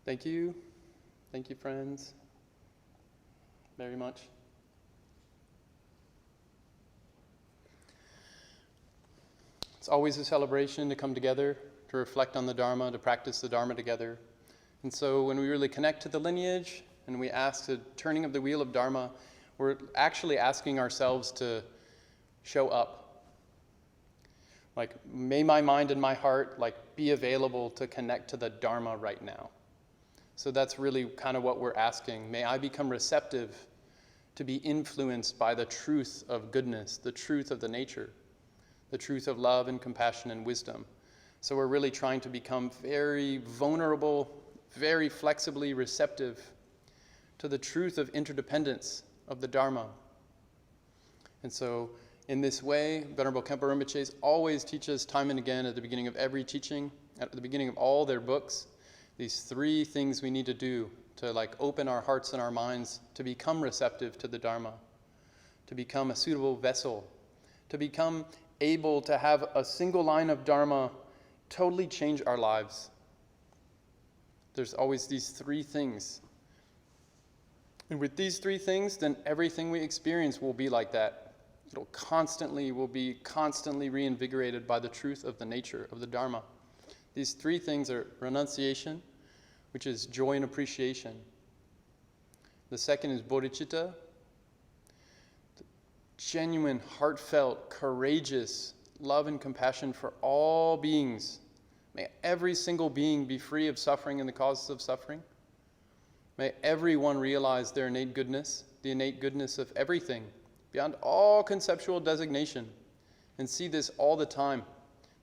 Thank you. Thank you, friends, very much. It's always a celebration to come together, to reflect on the Dharma, to practice the Dharma together. And so when we really connect to the lineage and we ask the turning of the wheel of Dharma, we're actually asking ourselves to show up. Like, may my mind and my heart be available to connect to the Dharma right now. So that's really kind of what we're asking. May I become receptive to be influenced by the truth of goodness, the truth of the nature, the truth of love and compassion and wisdom. So we're really trying to become very vulnerable, very flexibly receptive to the truth of interdependence of the Dharma. And so in this way, Venerable Khenpo Rinpoche always teaches time and again at the beginning of every teaching, at the beginning of all their books, these three things we need to do to open our hearts and our minds to become receptive to the Dharma, to become a suitable vessel, to become able to have a single line of Dharma totally change our lives. There's always these three things. And with these three things, then everything we experience will be like that. Will be constantly reinvigorated by the truth of the nature of the Dharma. These three things are renunciation, which is joy and appreciation. The second is bodhichitta, genuine, heartfelt, courageous love and compassion for all beings. May every single being be free of suffering and the causes of suffering. May everyone realize their innate goodness, the innate goodness of everything, beyond all conceptual designation, and see this all the time,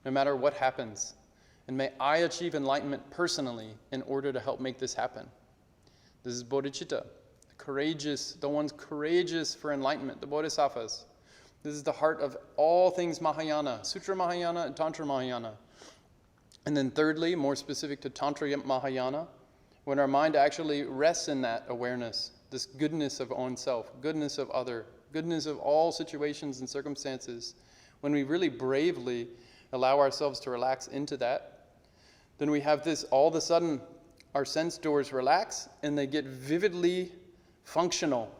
no matter what happens. And may I achieve enlightenment personally in order to help make this happen. This is bodhicitta, the ones courageous for enlightenment, the bodhisattvas. This is the heart of all things Mahayana, Sutra Mahayana and Tantra Mahayana. And then thirdly, more specific to Tantra Mahayana, when our mind actually rests in that awareness, this goodness of oneself, goodness of other, goodness of all situations and circumstances, when we really bravely allow ourselves to relax into that, then we have this, all of a sudden, our sense doors relax and they get vividly functional.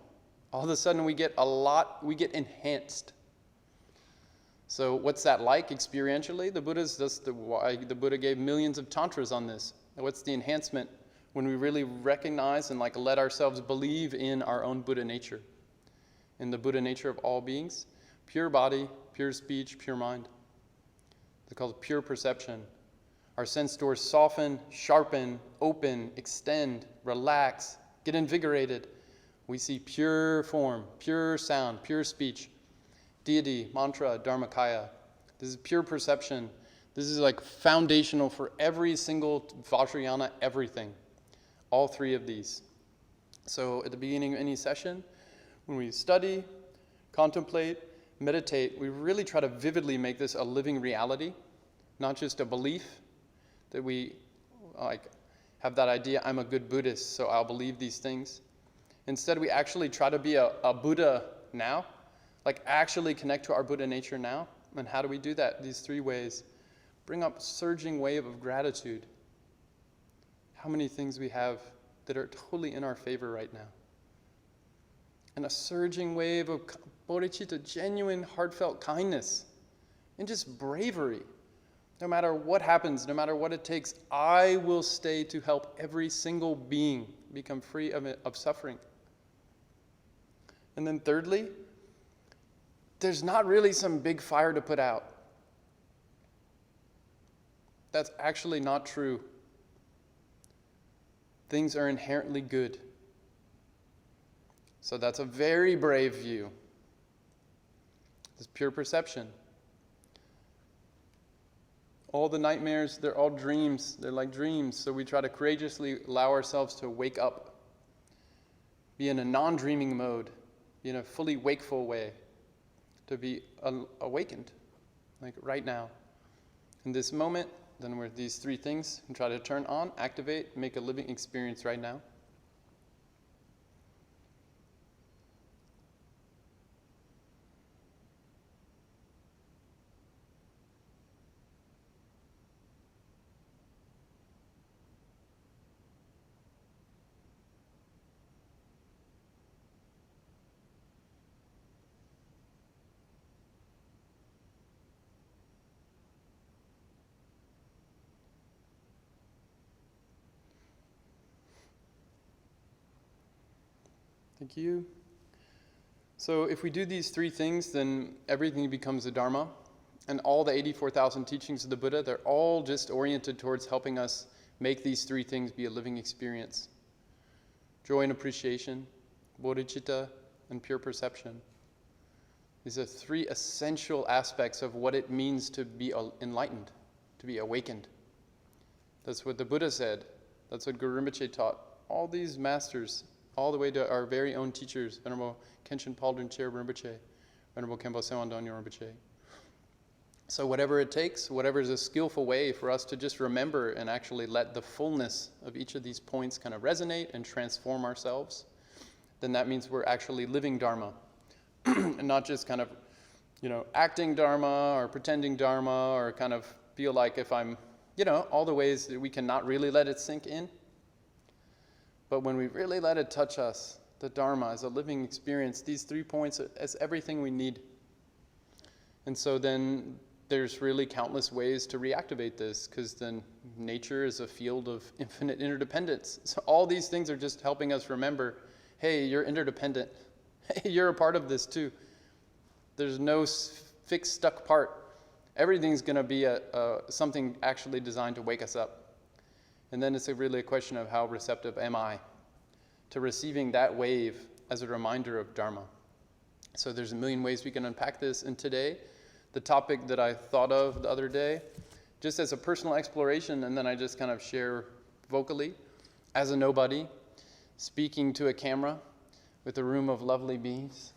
All of a sudden we get enhanced. So what's that like experientially? The Buddha gave millions of tantras on this. What's the enhancement when we really recognize and let ourselves believe in our own Buddha nature, in the Buddha nature of all beings? Pure body, pure speech, pure mind. They're called pure perception. Our sense doors soften, sharpen, open, extend, relax, get invigorated. We see pure form, pure sound, pure speech, deity, mantra, dharmakaya. This is pure perception. This is foundational for every single Vajrayana everything. All three of these. So at the beginning of any session, when we study, contemplate, meditate, we really try to vividly make this a living reality, not just a belief that we have that idea, I'm a good Buddhist, so I'll believe these things. Instead, we actually try to be a Buddha now, actually connect to our Buddha nature now. And how do we do that? These three ways. Bring up a surging wave of gratitude. How many things we have that are totally in our favor right now. And a surging wave of bodhicitta, genuine, heartfelt kindness, and just bravery. No matter what happens, no matter what it takes, I will stay to help every single being become free of suffering. And then thirdly, there's not really some big fire to put out. That's actually not true. Things are inherently good. So that's a very brave view. It's pure perception. All the nightmares, they're all dreams. They're like dreams. So we try to courageously allow ourselves to wake up, be in a non-dreaming mode, be in a fully wakeful way, to be awakened, right now. In this moment, then we're these three things and try to turn on, activate, make a living experience right now. Thank you. So if we do these three things, then everything becomes a Dharma. And all the 84,000 teachings of the Buddha, they're all just oriented towards helping us make these three things be a living experience. Joy and appreciation, Bodhichitta, and pure perception. These are three essential aspects of what it means to be enlightened, to be awakened. That's what the Buddha said. That's what Guru Rinpoche taught. All these masters, all the way to our very own teachers, Venerable Khenpo Tsewang Dongyal Rinpoche, Venerable Khenpo Tsewang Dongyal Rinpoche. So whatever it takes, whatever is a skillful way for us to just remember and actually let the fullness of each of these points kind of resonate and transform ourselves, then that means we're actually living Dharma. And not just kind of, acting Dharma or pretending Dharma or kind of feel like if I'm, all the ways that we cannot really let it sink in. But when we really let it touch us, the Dharma is a living experience. These 3 points is everything we need. And so then there's really countless ways to reactivate this, because then nature is a field of infinite interdependence. So all these things are just helping us remember, hey, you're interdependent. Hey, you're a part of this too. There's no fixed, stuck part. Everything's going to be something actually designed to wake us up. And then it's really a question of how receptive am I to receiving that wave as a reminder of Dharma. So there's a million ways we can unpack this. And today, the topic that I thought of the other day, just as a personal exploration, and then I just kind of share vocally, as a nobody, speaking to a camera with a room of lovely beings,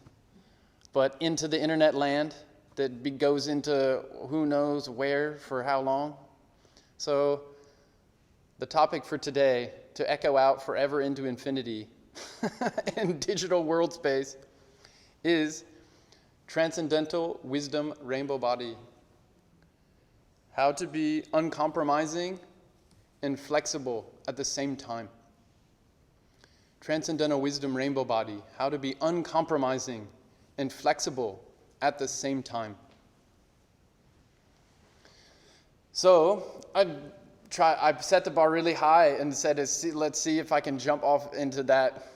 but into the internet land that goes into who knows where for how long. So the topic for today, to echo out forever into infinity in digital world space, is Transcendental Wisdom Rainbow Body. How to be uncompromising and flexible at the same time. Transcendental Wisdom Rainbow Body. How to be uncompromising and flexible at the same time. So I've set the bar really high and said, let's see if I can jump off into that.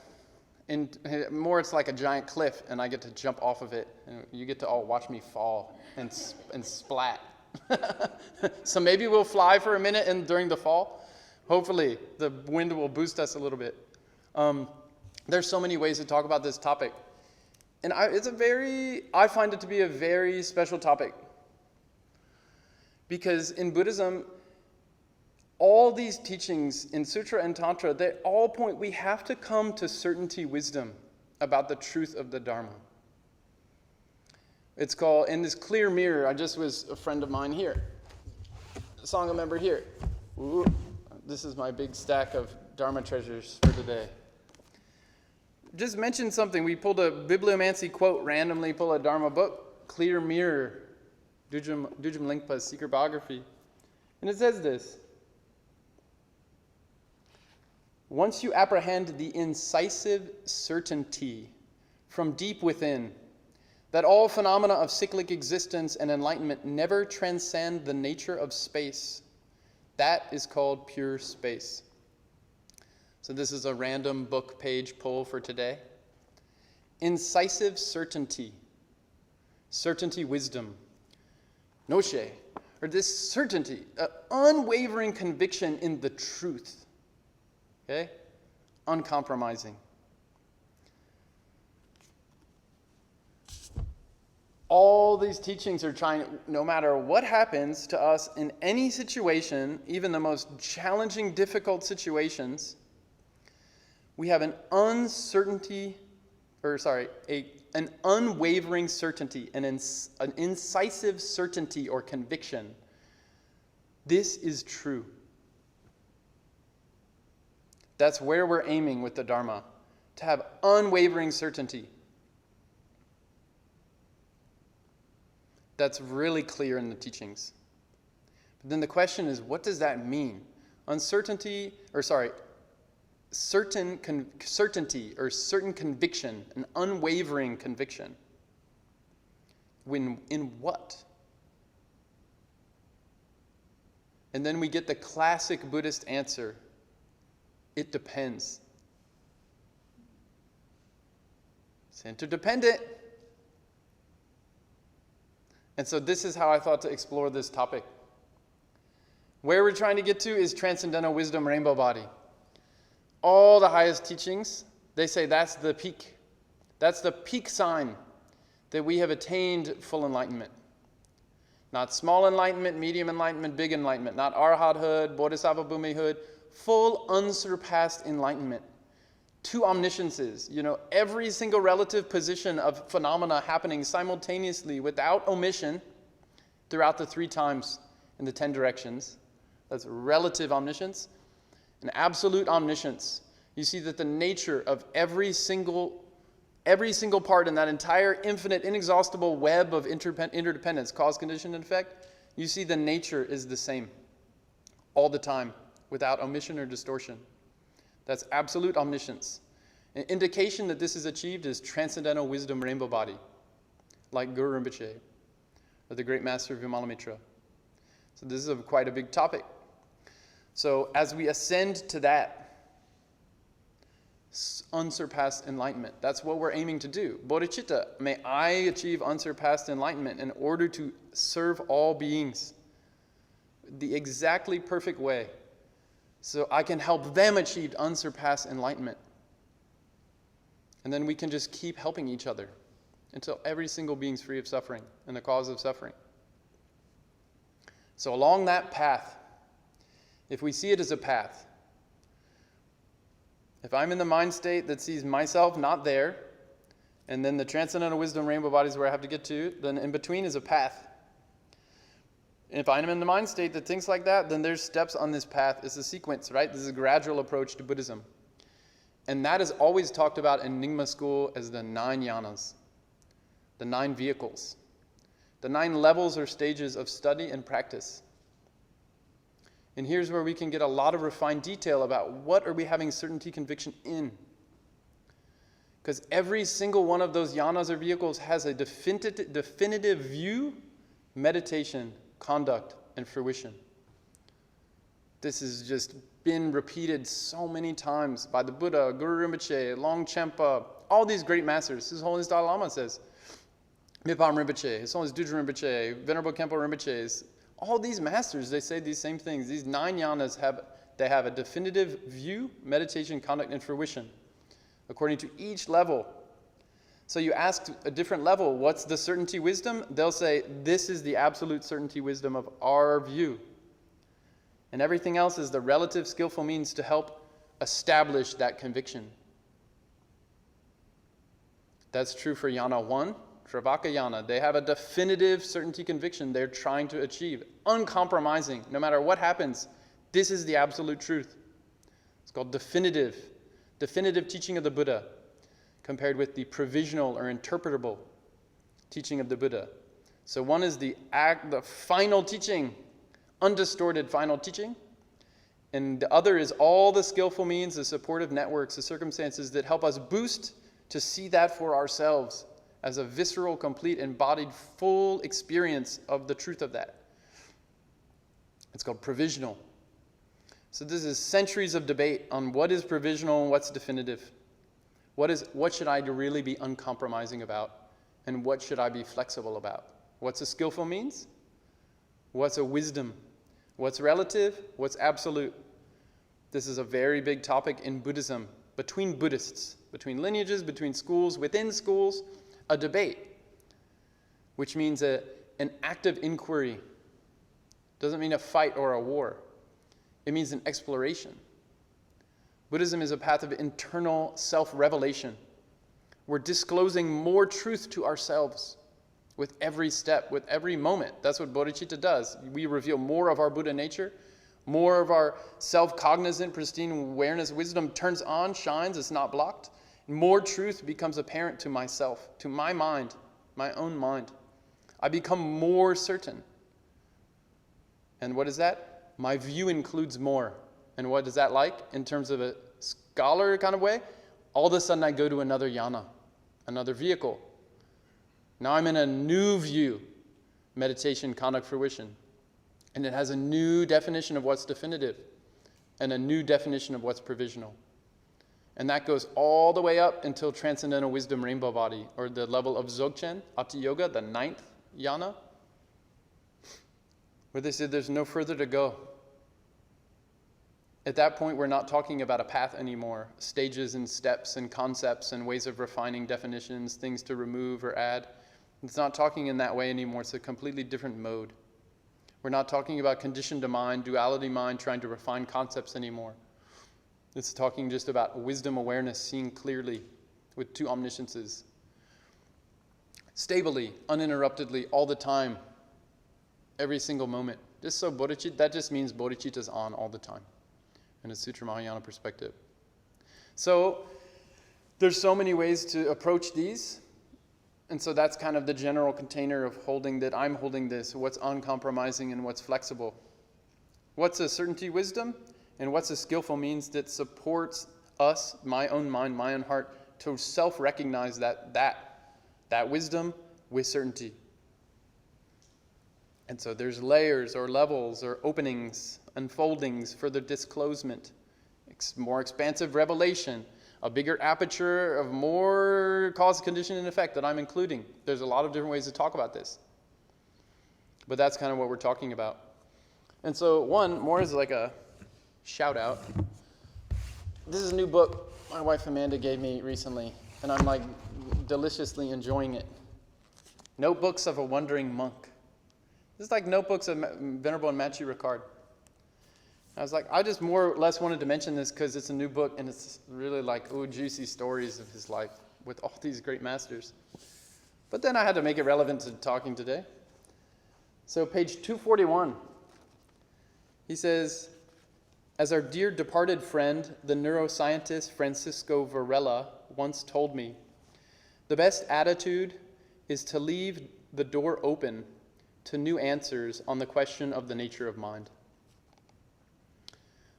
More, it's like a giant cliff, and I get to jump off of it, and you get to all watch me fall and splat. So maybe we'll fly for a minute during the fall. Hopefully, the wind will boost us a little bit. There's so many ways to talk about this topic, and I find it to be a very special topic, because in Buddhism, all these teachings in Sutra and Tantra, they all point, we have to come to certainty wisdom about the truth of the Dharma. It's called, in this clear mirror, I just was a friend of mine here, a Sangha member here. Ooh, this is my big stack of Dharma treasures for today. Just mention something. We pulled a bibliomancy quote, randomly pull a Dharma book, Clear Mirror, Dudjom Lingpa's secret biography. And it says this: once you apprehend the incisive certainty from deep within that all phenomena of cyclic existence and enlightenment never transcend the nature of space, that is called pure space. So this is a random book page pull for today. Incisive certainty, certainty wisdom, noshe, or this certainty, unwavering conviction in the truth. Okay? Uncompromising. All these teachings are trying, no matter what happens to us in any situation, even the most challenging, difficult situations, we have an unwavering certainty, an incisive certainty or conviction. This is true. That's where we're aiming with the Dharma, to have unwavering certainty. That's really clear in the teachings. But then the question is, what does that mean? Certainty or certain conviction, an unwavering conviction. In what? And then we get the classic Buddhist answer. It depends. It's interdependent. And so this is how I thought to explore this topic. Where we're trying to get to is transcendental wisdom rainbow body. All the highest teachings, they say that's the peak. That's the peak sign that we have attained full enlightenment. Not small enlightenment, medium enlightenment, big enlightenment. Not arhathood, bodhisattva bhumihood. Full unsurpassed enlightenment. Two omnisciences. Every single relative position of phenomena happening simultaneously without omission throughout the 3 times in the 10 directions. That's relative omniscience. And absolute omniscience. You see that the nature of every single part in that entire infinite, inexhaustible web of interdependence, cause, condition, and effect, you see the nature is the same all the time, without omission or distortion. That's absolute omniscience. An indication that this is achieved is transcendental wisdom rainbow body, like Guru Rinpoche, or the great master Vimalamitra. So this is quite a big topic. So as we ascend to that unsurpassed enlightenment, that's what we're aiming to do. Bodhichitta, may I achieve unsurpassed enlightenment in order to serve all beings the exactly perfect way, so I can help them achieve unsurpassed enlightenment. And then we can just keep helping each other until every single being is free of suffering and the cause of suffering. So along that path, if we see it as a path, if I'm in the mind state that sees myself not there, and then the transcendental wisdom rainbow body is where I have to get to, then in between is a path. If I'm in the mind state that thinks like that, then there's steps on this path. It's a sequence, right? This is a gradual approach to Buddhism. And that is always talked about in Nyingma school as the 9 yanas, the 9 vehicles, the 9 levels or stages of study and practice. And here's where we can get a lot of refined detail about what are we having certainty conviction in. Because every single one of those yanas or vehicles has a definitive view, meditation, conduct, and fruition. This has just been repeated so many times by the Buddha, Guru Rinpoche, Longchenpa, all these great masters. His Holiness Dalai Lama says, Mipam Rinpoche, His Holiness Dudjom Rinpoche, Venerable Khenpo Rinpoche, all these masters, they say these same things. These 9 yanas have a definitive view, meditation, conduct, and fruition, according to each level. So you ask a different level, what's the certainty wisdom? They'll say, this is the absolute certainty wisdom of our view. And everything else is the relative skillful means to help establish that conviction. That's true for Yana 1, Travaka Yana. They have a definitive certainty conviction they're trying to achieve. Uncompromising. No matter what happens, this is the absolute truth. It's called definitive teaching of the Buddha, compared with the provisional or interpretable teaching of the Buddha. So one is the final teaching, undistorted final teaching, and the other is all the skillful means, the supportive networks, the circumstances that help us boost to see that for ourselves as a visceral, complete, embodied, full experience of the truth of that. It's called provisional. So this is centuries of debate on what is provisional and what's definitive. What should I really be uncompromising about? And what should I be flexible about? What's a skillful means? What's a wisdom? What's relative? What's absolute? This is a very big topic in Buddhism, between Buddhists, between lineages, between schools, within schools, a debate, which means an active inquiry. Doesn't mean a fight or a war. It means an exploration. Buddhism is a path of internal self-revelation. We're disclosing more truth to ourselves with every step, with every moment. That's what Bodhichitta does. We reveal more of our Buddha nature, more of our self-cognizant, pristine awareness, wisdom turns on, shines, it's not blocked. More truth becomes apparent to myself, to my mind, my own mind. I become more certain. And what is that? My view includes more. And what is that like in terms of a scholar kind of way? All of a sudden I go to another yana, another vehicle. Now I'm in a new view, meditation, conduct, fruition. And it has a new definition of what's definitive and a new definition of what's provisional. And that goes all the way up until Transcendental Wisdom Rainbow Body, or the level of Dzogchen, Ati Yoga, the 9th yana, where they said there's no further to go. At that point, we're not talking about a path anymore, stages and steps and concepts and ways of refining definitions, things to remove or add. It's not talking in that way anymore. It's a completely different mode. We're not talking about conditioned mind, duality mind, trying to refine concepts anymore. It's talking just about wisdom awareness, seeing clearly with 2 omnisciences. Stably, uninterruptedly, all the time, every single moment. Just so Bodhichitta, that just means Bodhichitta is on all the time in a Sutra Mahayana perspective. So there's so many ways to approach these. And so that's kind of the general container of holding that I'm holding this, what's uncompromising and what's flexible. What's a certainty wisdom? And what's a skillful means that supports us, my own mind, my own heart, to self-recognize that wisdom with certainty. And so there's layers or levels or openings, unfoldings, further disclosement, more expansive revelation, a bigger aperture of more cause, condition, and effect that I'm including. There's a lot of different ways to talk about this. But that's kind of what we're talking about. And so one more is like a shout out. This is a new book my wife Amanda gave me recently, and I'm like deliciously enjoying it. Notebooks of a Wandering Monk. This is like Notebooks of Venerable and Machi Ricard. I was like, I just more or less wanted to mention this because it's a new book and it's really like, juicy stories of his life with all these great masters. But then I had to make it relevant to talking today. So page 241, he says, as our dear departed friend, the neuroscientist Francisco Varela once told me, the best attitude is to leave the door open to new answers on the question of the nature of mind.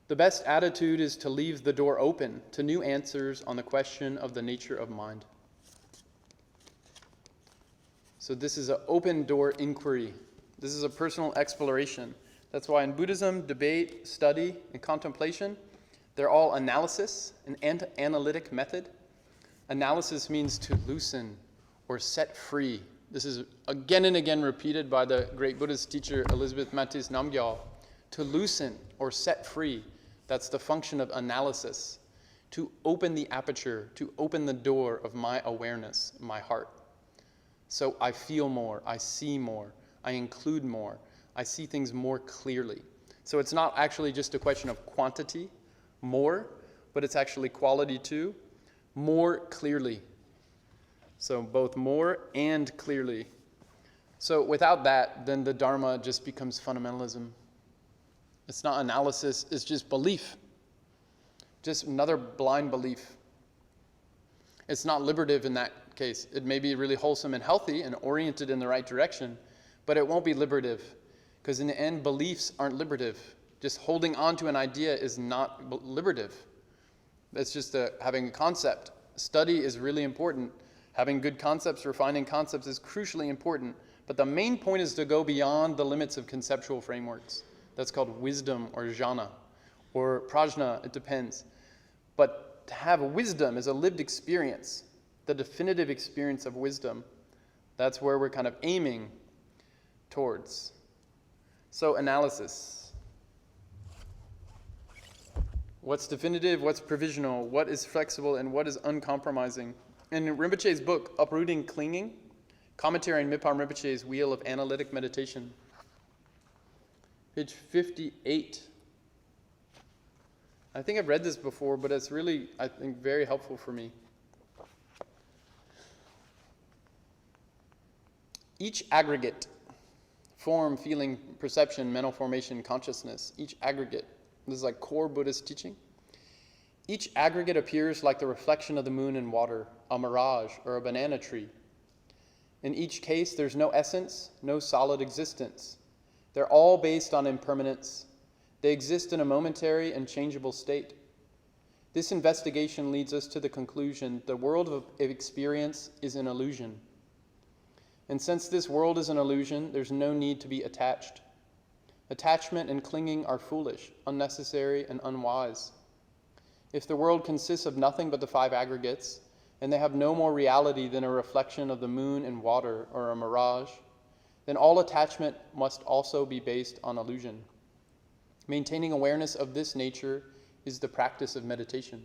The best attitude is to leave the door open to new answers on the question of the nature of mind. So this is an open door inquiry. This is a personal exploration. That's why in Buddhism, debate, study, and contemplation, they're all analysis, an analytic method. Analysis means to loosen or set free. This is again and again repeated by the great Buddhist teacher Elizabeth Matis Namgyal. To loosen or set free, that's the function of analysis. To open the aperture, to open the door of my awareness, my heart. So I feel more, I see more, I include more, I see things more clearly. So it's not actually just a question of quantity, more, but it's actually quality too, more clearly. So both more and clearly. So without that, then the Dharma just becomes fundamentalism. It's not analysis, it's just belief. Just another blind belief. It's not liberative in that case. It may be really wholesome and healthy and oriented in the right direction, but it won't be liberative. Because in the end, beliefs aren't liberative. Just holding on to an idea is not liberative. It's just having a concept. Study is really important. Having good concepts, refining concepts is crucially important. But the main point is to go beyond the limits of conceptual frameworks. That's called wisdom or jhana or prajna, it depends. But to have wisdom is a lived experience, the definitive experience of wisdom. That's where we're kind of aiming towards. So analysis. What's definitive, what's provisional, what is flexible, and what is uncompromising? In Rinpoche's book, Uprooting Clinging, commentary on Mipham Rinpoche's Wheel of Analytic Meditation, page 58. I think I've read this before, but it's really, I think, very helpful for me. Each aggregate, form, feeling, perception, mental formation, consciousness, each aggregate, this is like core Buddhist teaching. Each aggregate appears like the reflection of the moon in water, a mirage, or a banana tree. In each case, there's no essence, no solid existence. They're all based on impermanence. They exist in a momentary and changeable state. This investigation leads us to the conclusion the world of experience is an illusion. And since this world is an illusion, there's no need to be attached. Attachment and clinging are foolish, unnecessary, and unwise. If the world consists of nothing but the five aggregates, and they have no more reality than a reflection of the moon and water or a mirage, then all attachment must also be based on illusion. Maintaining awareness of this nature is the practice of meditation.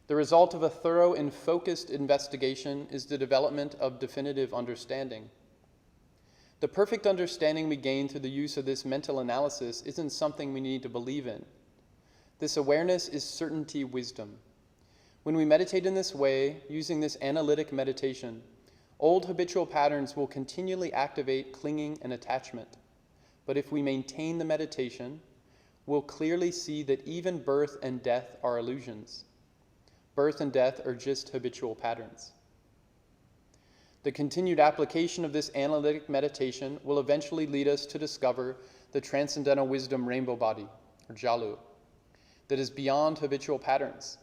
The result of a thorough and focused investigation is the development of definitive understanding. The perfect understanding we gain through the use of this mental analysis isn't something we need to believe in. This awareness is certainty wisdom. When we meditate in this way, using this analytic meditation, old habitual patterns will continually activate clinging and attachment. But if we maintain the meditation, we'll clearly see that even birth and death are illusions. Birth and death are just habitual patterns. The continued application of this analytic meditation will eventually lead us to discover the transcendental wisdom rainbow body, or Jalu, that is beyond habitual patterns.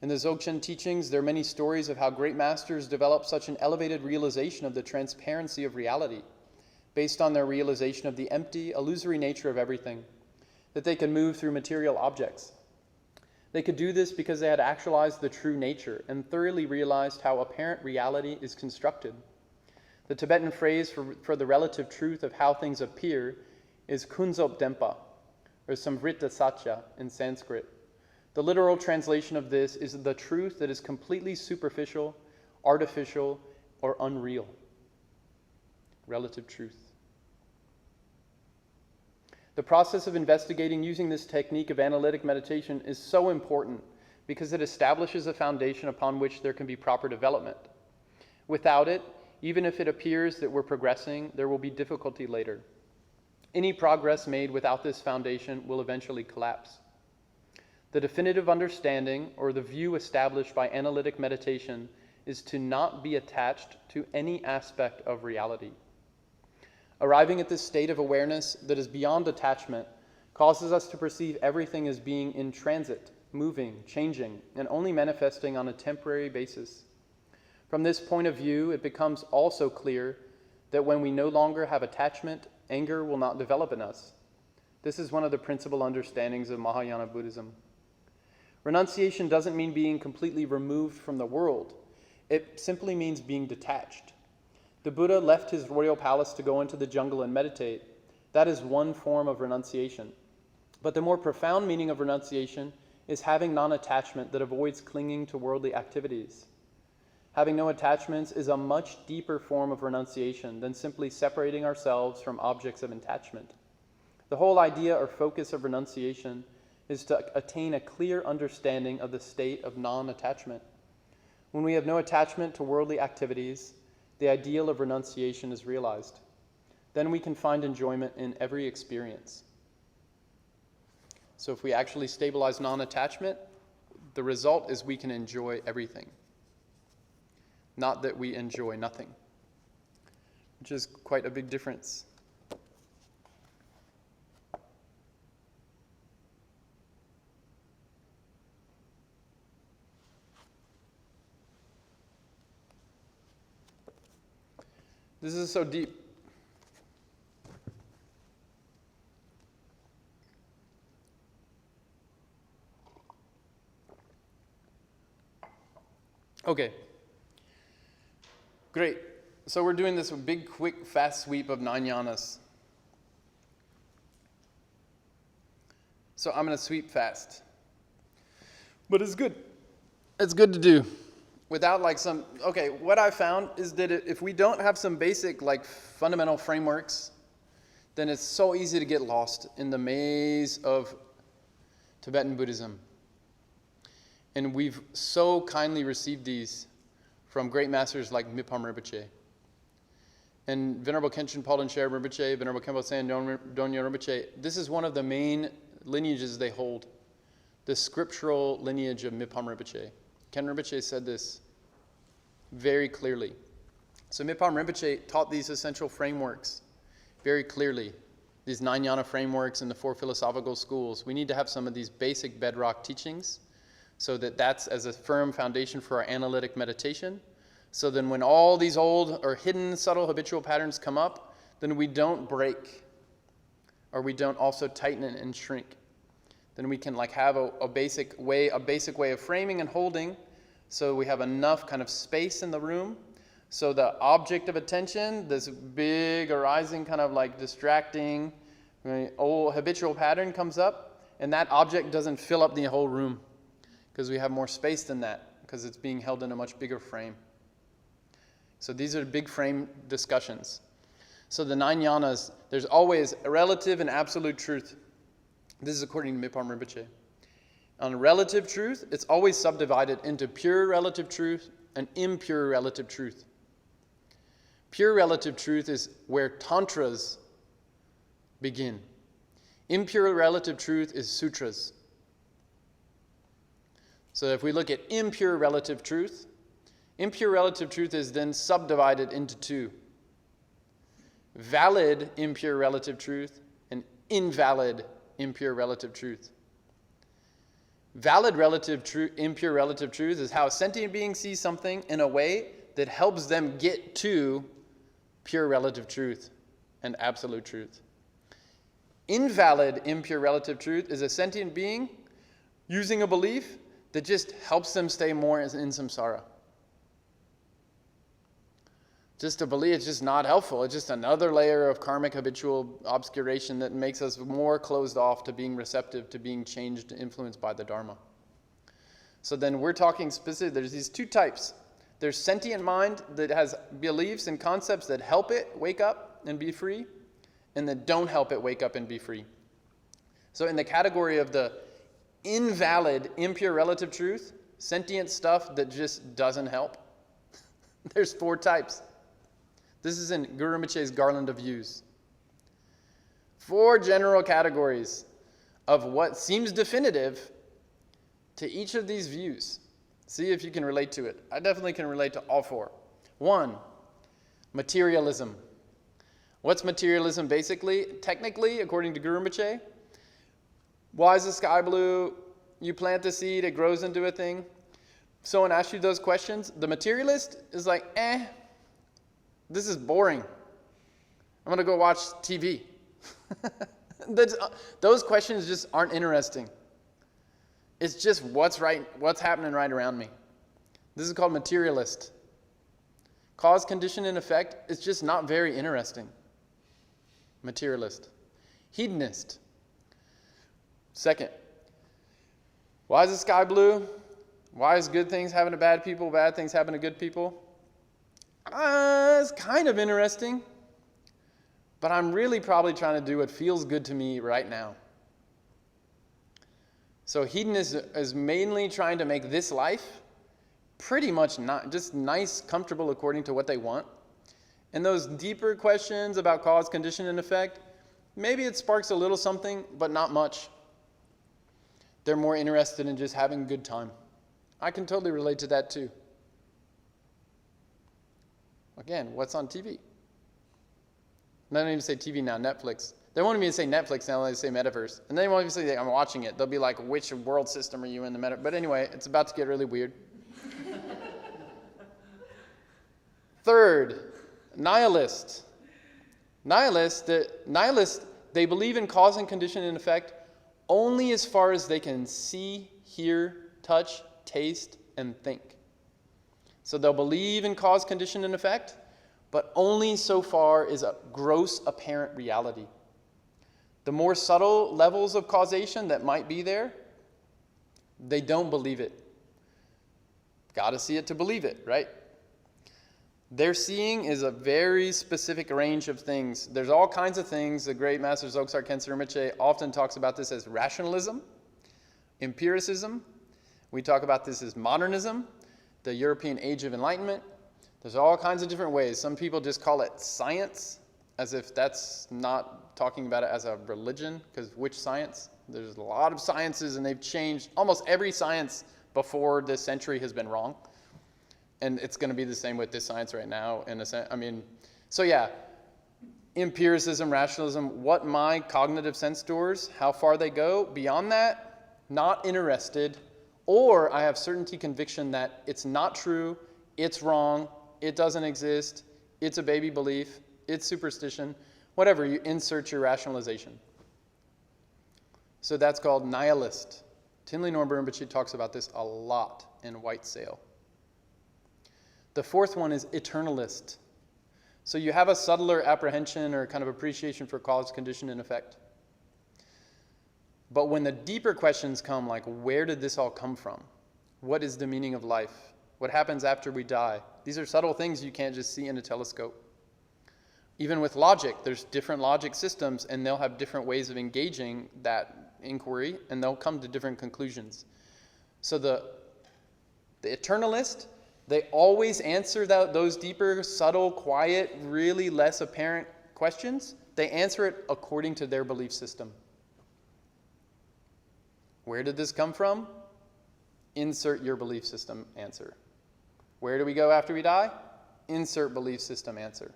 In the Dzogchen teachings, there are many stories of how great masters developed such an elevated realization of the transparency of reality, based on their realization of the empty, illusory nature of everything, that they could move through material objects. They could do this because they had actualized the true nature and thoroughly realized how apparent reality is constructed. The Tibetan phrase for the relative truth of how things appear is kunzop dempa, or samvrita satya in Sanskrit. The literal translation of this is the truth that is completely superficial, artificial, or unreal. Relative truth. The process of investigating using this technique of analytic meditation is so important because it establishes a foundation upon which there can be proper development. Without it, even if it appears that we're progressing, there will be difficulty later. Any progress made without this foundation will eventually collapse. The definitive understanding, or the view established by analytic meditation, is to not be attached to any aspect of reality. Arriving at this state of awareness that is beyond attachment causes us to perceive everything as being in transit, moving, changing, and only manifesting on a temporary basis. From this point of view, it becomes also clear that when we no longer have attachment, anger will not develop in us. This is one of the principal understandings of Mahayana Buddhism. Renunciation doesn't mean being completely removed from the world. It simply means being detached. The Buddha left his royal palace to go into the jungle and meditate. That is one form of renunciation. But the more profound meaning of renunciation is having non-attachment that avoids clinging to worldly activities. Having no attachments is a much deeper form of renunciation than simply separating ourselves from objects of attachment. The whole idea or focus of renunciation is to attain a clear understanding of the state of non-attachment. When we have no attachment to worldly activities, the ideal of renunciation is realized. Then we can find enjoyment in every experience. So if we actually stabilize non-attachment, the result is we can enjoy everything. Not that we enjoy nothing, which is quite a big difference. This is so deep. Okay. Great. So we're doing this big, quick, fast sweep of 9 yanas. So I'm going to sweep fast. But it's good. It's good to do. Without what I found is that if we don't have some basic fundamental frameworks, then it's so easy to get lost in the maze of Tibetan Buddhism. And we've so kindly received these from great masters like Mipham Rinpoche. And Venerable Khenchen Palden Sher Rinpoche, Venerable Khenpo Tsewang Dongyal Rinpoche, this is one of the main lineages they hold, the scriptural lineage of Mipham Rinpoche. Ken Rinpoche said this very clearly. So Mipham Rinpoche taught these essential frameworks very clearly, these 9 yana frameworks and the 4 philosophical schools. We need to have some of these basic bedrock teachings so that that's as a firm foundation for our analytic meditation. So then when all these old or hidden subtle habitual patterns come up, then we don't break or we don't also tighten and shrink. then we can like have a basic way of framing and holding, so we have enough kind of space in the room. So the object of attention, this big arising kind of like distracting, old habitual pattern comes up, and that object doesn't fill up the whole room because we have more space than that because it's being held in a much bigger frame. So these are big frame discussions. So the 9 jhanas, there's always a relative and absolute truth. This is according to Mipam Rinpoche. On relative truth, it's always subdivided into pure relative truth and impure relative truth. Pure relative truth is where tantras begin. Impure relative truth is sutras. So if we look at impure relative truth is then subdivided into 2. Valid impure relative truth and invalid impure relative truth. Valid impure relative truth is how a sentient being sees something in a way that helps them get to pure relative truth and absolute truth. Invalid impure relative truth is a sentient being using a belief that just helps them stay more in samsara. Just a belief, it's just not helpful. It's just another layer of karmic habitual obscuration that makes us more closed off to being receptive, to being changed, influenced by the Dharma. So then we're talking specifically, there's these 2 types. There's sentient mind that has beliefs and concepts that help it wake up and be free, and that don't help it wake up and be free. So in the category of the invalid, impure relative truth, sentient stuff that just doesn't help, there's 4 types. This is in Guru Rinpoche's Garland of Views. 4 general categories of what seems definitive to each of these views. See if you can relate to it. I definitely can relate to all 4. 1, materialism. What's materialism basically? Technically, according to Guru Rinpoche, why is the sky blue? You plant the seed, it grows into a thing. Someone asks you those questions. The materialist is like, this is boring. I'm going to go watch TV. Those questions just aren't interesting. It's just what's happening right around me. This is called materialist. Cause, condition, and effect is just not very interesting. Materialist. Hedonist. Second, why is the sky blue? Why is good things happen to bad people, bad things happen to good people? It's kind of interesting, but I'm really probably trying to do what feels good to me right now. So hedonism is mainly trying to make this life pretty much not just nice, comfortable according to what they want. And those deeper questions about cause, condition, and effect, maybe it sparks a little something, but not much. They're more interested in just having a good time. I can totally relate to that too. Again, what's on TV? They don't even say TV now, Netflix. They won't even say Netflix now, they say metaverse. And they won't even say, I'm watching it. They'll be like, which world system are you in the metaverse? But anyway, it's about to get really weird. Third, nihilist. Nihilist, they believe in cause and condition and effect only as far as they can see, hear, touch, taste, and think. So they'll believe in cause, condition, and effect, but only so far as a gross apparent reality. The more subtle levels of causation that might be there, they don't believe it. Got to see it to believe it, right? Their seeing is a very specific range of things. There's all kinds of things. The great Master Dzogchen Khyentse Rinpoche often talks about this as rationalism, empiricism. We talk about this as modernism, the European Age of Enlightenment. There's all kinds of different ways. Some people just call it science, as if that's not talking about it as a religion, because which science? There's a lot of sciences, and they've changed. Almost every science before this century has been wrong. And it's going to be the same with this science right now, in a sense. So yeah, empiricism, rationalism, what my cognitive sense doors, how far they go. Beyond that, not interested. Or I have certainty conviction that it's not true, it's wrong, it doesn't exist, it's a baby belief, it's superstition, whatever, you insert your rationalization. So that's called nihilist. Tinley Norbu Rinpoche talks about this a lot in White Sail. The fourth one is eternalist. So you have a subtler apprehension or kind of appreciation for cause, condition, and effect. But when the deeper questions come, like where did this all come from? What is the meaning of life? What happens after we die? These are subtle things you can't just see in a telescope. Even with logic, there's different logic systems, and they'll have different ways of engaging that inquiry, and they'll come to different conclusions. So the eternalist, they always answer those deeper, subtle, quiet, really less apparent questions. They answer it according to their belief system. Where did this come from? Insert your belief system answer. Where do we go after we die? Insert belief system answer.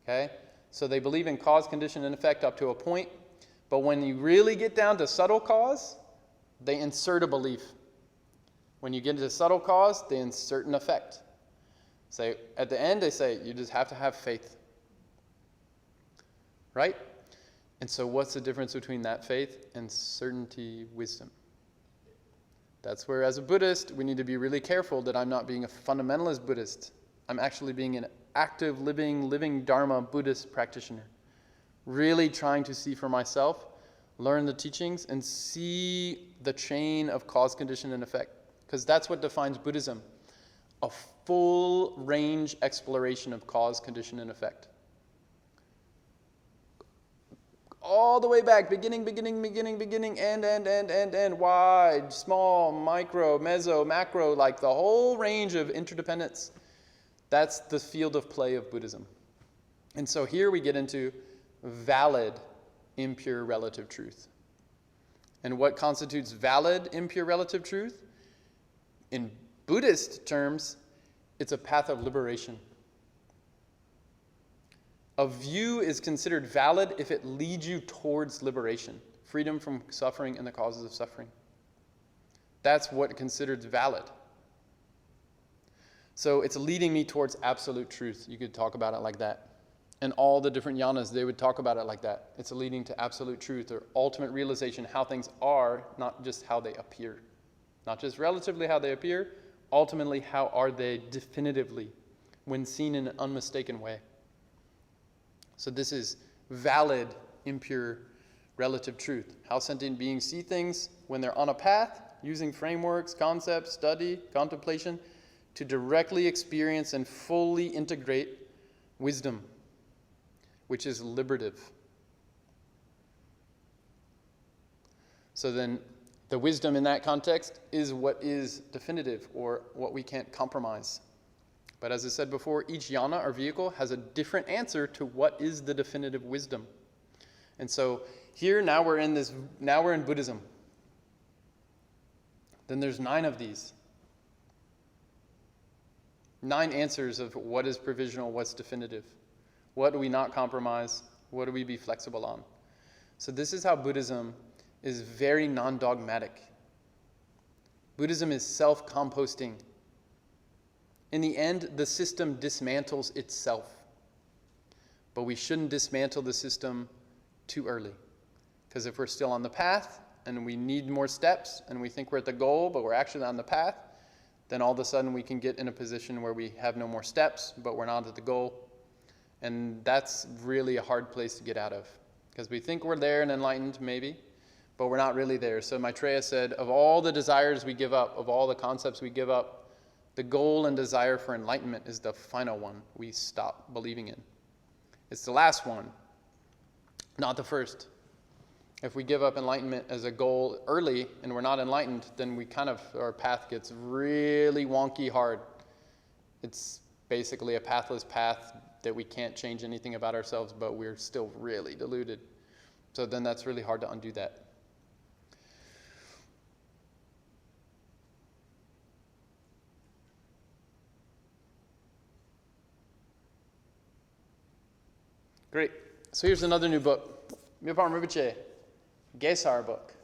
Okay? So they believe in cause, condition, and effect up to a point, but when you really get down to subtle cause, they insert a belief. When you get into subtle cause, they insert an effect. So at the end, they say, you just have to have faith. Right? And so what's the difference between that faith and certainty wisdom? That's where, as a Buddhist, we need to be really careful that I'm not being a fundamentalist Buddhist. I'm actually being an active, living Dharma Buddhist practitioner. Really trying to see for myself, learn the teachings, and see the chain of cause, condition, and effect. Because that's what defines Buddhism. A full range exploration of cause, condition, and effect. All the way back, beginning, end, wide, small, micro, meso, macro, like the whole range of interdependence. That's the field of play of Buddhism. And so here we get into valid, impure relative truth. And what constitutes valid, impure relative truth? In Buddhist terms, it's a path of liberation. A view is considered valid if it leads you towards liberation, freedom from suffering and the causes of suffering. That's what considered valid. So it's leading me towards absolute truth. You could talk about it like that. And all the different yanas, they would talk about it like that. It's leading to absolute truth or ultimate realization, how things are, not just how they appear. Not just relatively how they appear, ultimately how are they definitively when seen in an unmistaken way. So this is valid, impure, relative truth. How sentient beings see things when they're on a path, using frameworks, concepts, study, contemplation, to directly experience and fully integrate wisdom, which is liberative. So then the wisdom in that context is what is definitive or what we can't compromise. But as I said before, each yana or vehicle has a different answer to what is the definitive wisdom. And so here now we're in Buddhism. Then there's 9 of these. 9 answers of what is provisional, what's definitive. What do we not compromise? What do we be flexible on? So this is how Buddhism is very non-dogmatic. Buddhism is self-composting. In the end, the system dismantles itself. But we shouldn't dismantle the system too early. Because if we're still on the path and we need more steps and we think we're at the goal, but we're actually on the path, then all of a sudden we can get in a position where we have no more steps, but we're not at the goal. And that's really a hard place to get out of. Because we think we're there and enlightened, maybe, but we're not really there. So Maitreya said, of all the desires we give up, of all the concepts we give up, the goal and desire for enlightenment is the final one we stop believing in. It's the last one, not the first. If we give up enlightenment as a goal early and we're not enlightened, then our path gets really wonky hard. It's basically a pathless path that we can't change anything about ourselves, but we're still really deluded. So then that's really hard to undo that. Great. So here's another new book. Myoparm Rinpoche, Gesar book.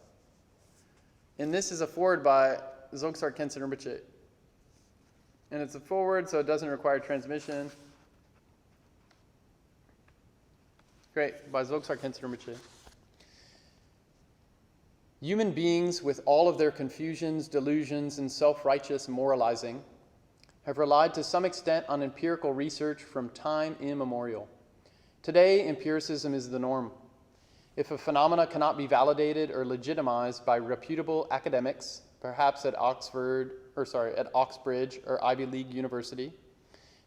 And this is a foreword by Dzogchen Khenpo Rinpoche. And it's a foreword, so it doesn't require transmission. Great, by Dzogchen Khenpo Rinpoche. Human beings, with all of their confusions, delusions, and self-righteous moralizing, have relied to some extent on empirical research from time immemorial. Today, empiricism is the norm. If a phenomena cannot be validated or legitimized by reputable academics, perhaps at Oxbridge or Ivy League University,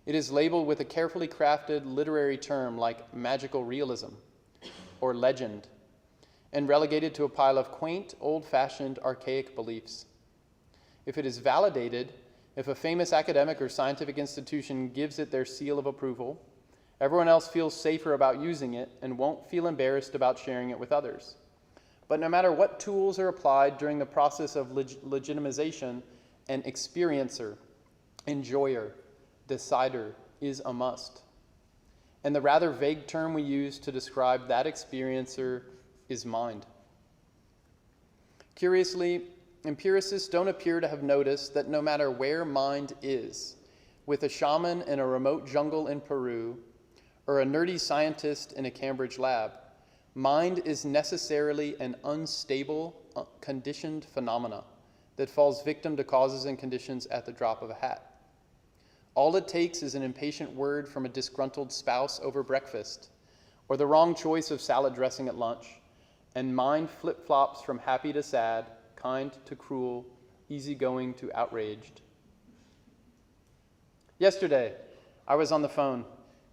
it is labeled with a carefully crafted literary term like magical realism or legend, and relegated to a pile of quaint, old-fashioned, archaic beliefs. If it is validated, if a famous academic or scientific institution gives it their seal of approval, everyone else feels safer about using it and won't feel embarrassed about sharing it with others. But no matter what tools are applied during the process of legitimization, an experiencer, enjoyer, decider is a must. And the rather vague term we use to describe that experiencer is mind. Curiously, empiricists don't appear to have noticed that no matter where mind is, with a shaman in a remote jungle in Peru, or a nerdy scientist in a Cambridge lab, mind is necessarily an unstable, conditioned phenomena that falls victim to causes and conditions at the drop of a hat. All it takes is an impatient word from a disgruntled spouse over breakfast, or the wrong choice of salad dressing at lunch, and mind flip-flops from happy to sad, kind to cruel, easygoing to outraged. Yesterday, I was on the phone,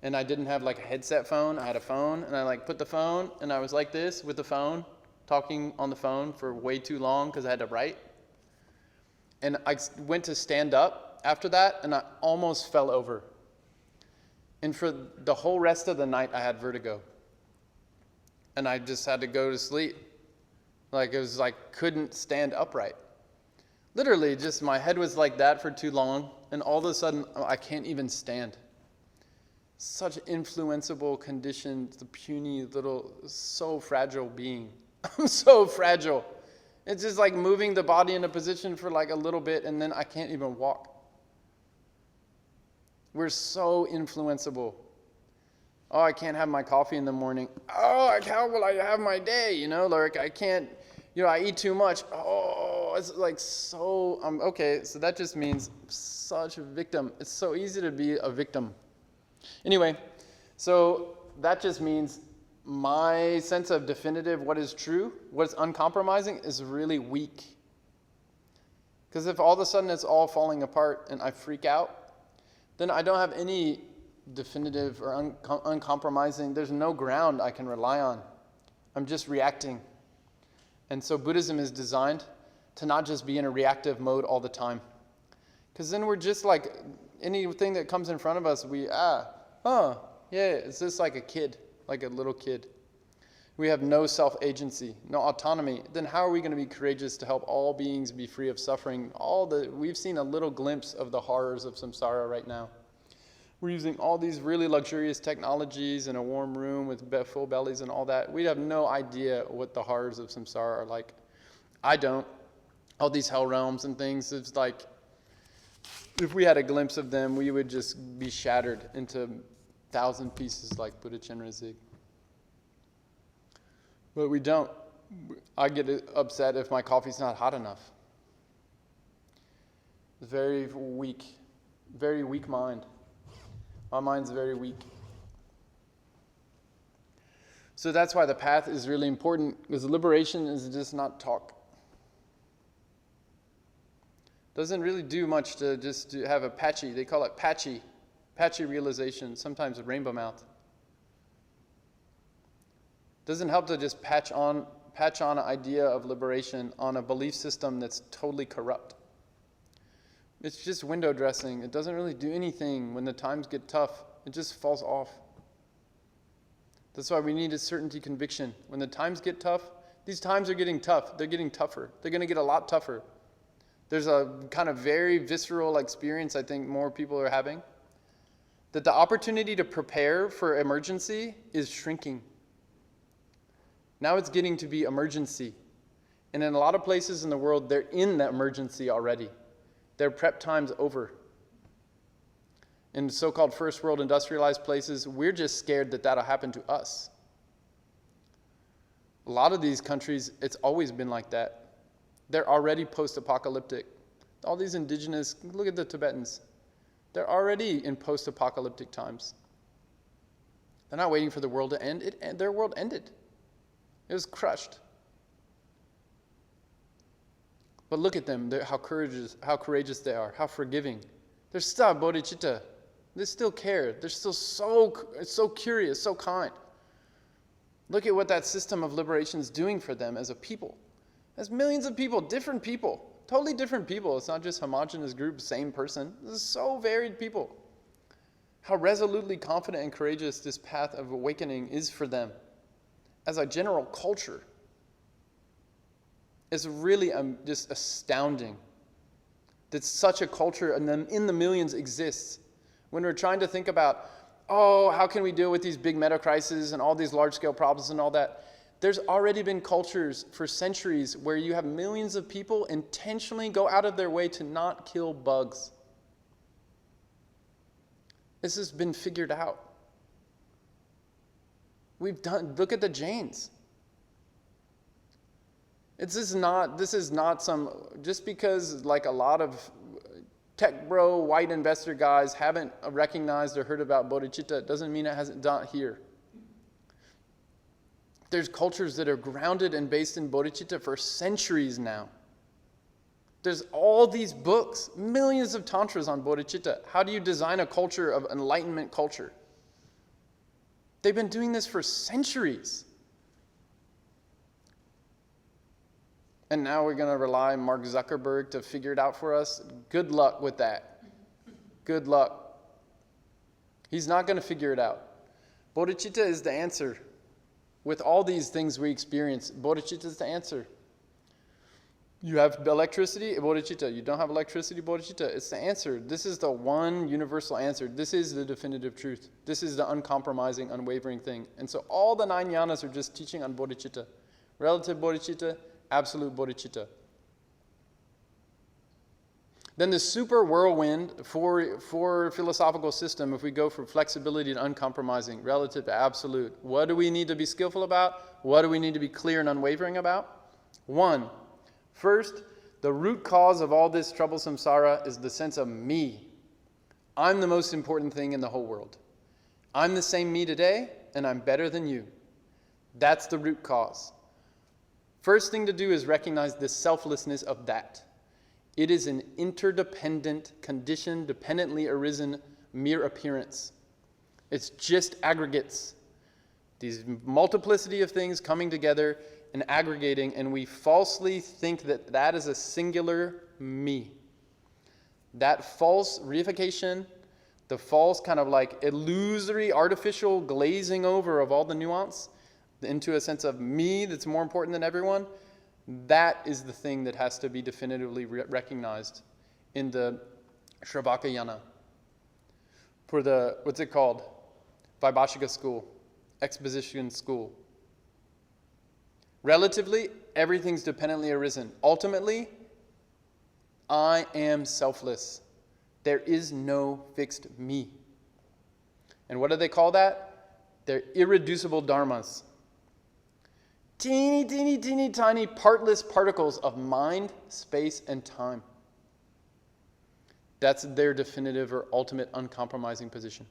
and I didn't have like a headset phone. I had a phone, and I put the phone, and I was like this with the phone, talking on the phone for way too long because I had to write. And I went to stand up after that, and I almost fell over. And for the whole rest of the night, I had vertigo. And I just had to go to sleep. It was couldn't stand upright. Literally, just my head was like that for too long, and all of a sudden, I can't even stand. Such influenceable, conditioned, the puny little, so fragile being. I'm so fragile. It's just like moving the body in a position for a little bit, and then I can't even walk. We're so influenceable. Oh, I can't have my coffee in the morning. Oh, how will I have my day? I can't, I eat too much. Oh, it's so, okay, so that just means such a victim. It's so easy to be a victim. Anyway, so that just means my sense of definitive what is true, what is uncompromising, is really weak. Because if all of a sudden it's all falling apart and I freak out, then I don't have any definitive or uncompromising. There's no ground I can rely on. I'm just reacting. And so Buddhism is designed to not just be in a reactive mode all the time. Because then we're just anything that comes in front of us, it's just like a kid, like a little kid. We have no self-agency, no autonomy. Then how are we going to be courageous to help all beings be free of suffering? We've seen a little glimpse of the horrors of samsara right now. We're using all these really luxurious technologies in a warm room with full bellies and all that. We have no idea what the horrors of samsara are like. I don't. All these hell realms and things, it's like, if we had a glimpse of them, we would just be shattered into 1,000 pieces like Buddha Chenrezig. But we don't. I get upset if my coffee's not hot enough. Very weak mind. My mind's very weak. So that's why the path is really important, because liberation is just not talk. Doesn't really do much to just have a patchy, they call it patchy realization, sometimes a rainbow mouth. Doesn't help to just patch on an idea of liberation on a belief system that's totally corrupt. It's just window dressing. It doesn't really do anything when the times get tough. It just falls off. That's why we need a certainty conviction. When the times get tough, these times are getting tough. They're getting tougher. They're going to get a lot tougher. There's a kind of very visceral experience I think more people are having, that the opportunity to prepare for emergency is shrinking. Now it's getting to be emergency. And in a lot of places in the world, they're in the emergency already. Their prep time's over. In so-called first world industrialized places, we're just scared that that'll happen to us. A lot of these countries, it's always been like that. They're already post-apocalyptic. All these indigenous, look at the Tibetans. They're already in post-apocalyptic times. They're not waiting for the world to end. Their world ended. It was crushed. But look at them, how courageous they are, how forgiving. They're still bodhicitta. They still care. They're still so curious, so kind. Look at what that system of liberation is doing for them as a people. As millions of people, different people, totally different people. It's not just homogenous group, same person. This is so varied people. How resolutely confident and courageous this path of awakening is for them as a general culture. It's really just astounding that such a culture in the millions exists. When we're trying to think about, how can we deal with these big meta crises and all these large-scale problems and all that? There's already been cultures for centuries where you have millions of people intentionally go out of their way to not kill bugs. This has been figured out. Look at the Jains. This is not some, just because like a lot of tech bro, white investor guys haven't recognized or heard about bodhicitta, doesn't mean it hasn't done here. There's cultures that are grounded and based in bodhicitta for centuries now. There's all these books, millions of tantras on bodhicitta. How do you design a culture of enlightenment culture? They've been doing this for centuries. And now we're going to rely on Mark Zuckerberg to figure it out for us? Good luck with that. Good luck. He's not going to figure it out. Bodhicitta is the answer. With all these things we experience, bodhicitta is the answer. You have electricity, bodhicitta. You don't have electricity, bodhicitta. It's the answer. This is the one universal answer. This is the definitive truth. This is the uncompromising, unwavering thing. And so all the 9 jhanas are just teaching on bodhicitta. Relative bodhicitta, absolute bodhicitta. Then the super whirlwind for philosophical system, if we go from flexibility to uncompromising, relative to absolute, what do we need to be skillful about? What do we need to be clear and unwavering about? 1, first, the root cause of all this troublesome samsara is the sense of me. I'm the most important thing in the whole world. I'm the same me today, and I'm better than you. That's the root cause. First thing to do is recognize the selflessness of that. It is an interdependent, condition, dependently arisen mere appearance. It's just aggregates. These multiplicity of things coming together and aggregating, and we falsely think that that is a singular me. That false reification, the false kind of like illusory, artificial glazing over of all the nuance into a sense of me that's more important than everyone, that is the thing that has to be definitively recognized in the Shravakayana. For the, what's it called? Vaibhashika school, exposition school. Relatively, everything's dependently arisen. Ultimately, I am selfless. There is no fixed me. And what do they call that? They're irreducible dharmas. Teeny, teeny, teeny, tiny partless particles of mind, space, and time. That's their definitive or ultimate uncompromising position.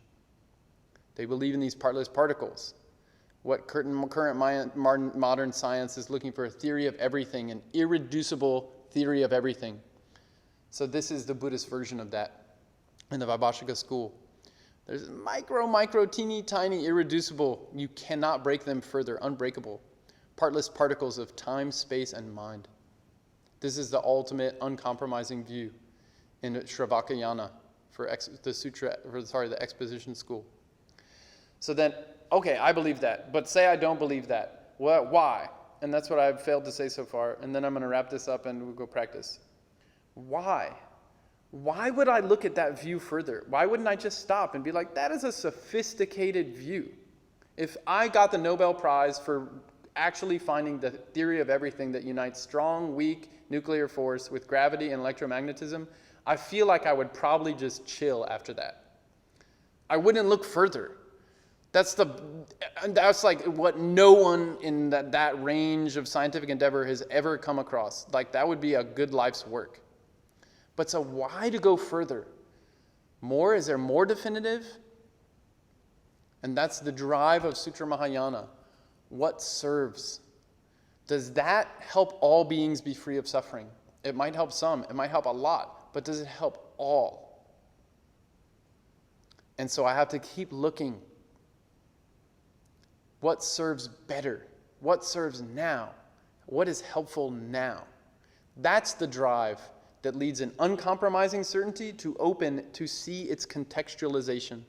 They believe in these partless particles. What current modern science is looking for, a theory of everything, an irreducible theory of everything. So this is the Buddhist version of that in the Vaibhashika school. There's micro, teeny, tiny, irreducible. You cannot break them further, unbreakable. Partless particles of time, space, and mind. This is the ultimate uncompromising view in Shravakayana for the exposition school. So then, okay, I believe that, but say I don't believe that. Why? And that's what I've failed to say so far, and then I'm going to wrap this up and we'll go practice. Why? Why would I look at that view further? Why wouldn't I just stop and be like, that is a sophisticated view? If I got the Nobel Prize for actually finding the theory of everything that unites strong, weak nuclear force with gravity and electromagnetism, I feel like I would probably just chill after that. I wouldn't look further. That's like what no one in that range of scientific endeavor has ever come across. Like, that would be a good life's work. But so why to go further? More? Is there more definitive? And that's the drive of Sutra Mahayana. What serves? Does that help all beings be free of suffering? It might help some. It might help a lot. But does it help all? And so I have to keep looking. What serves better? What serves now? What is helpful now? That's the drive that leads an uncompromising certainty to open to see its contextualization.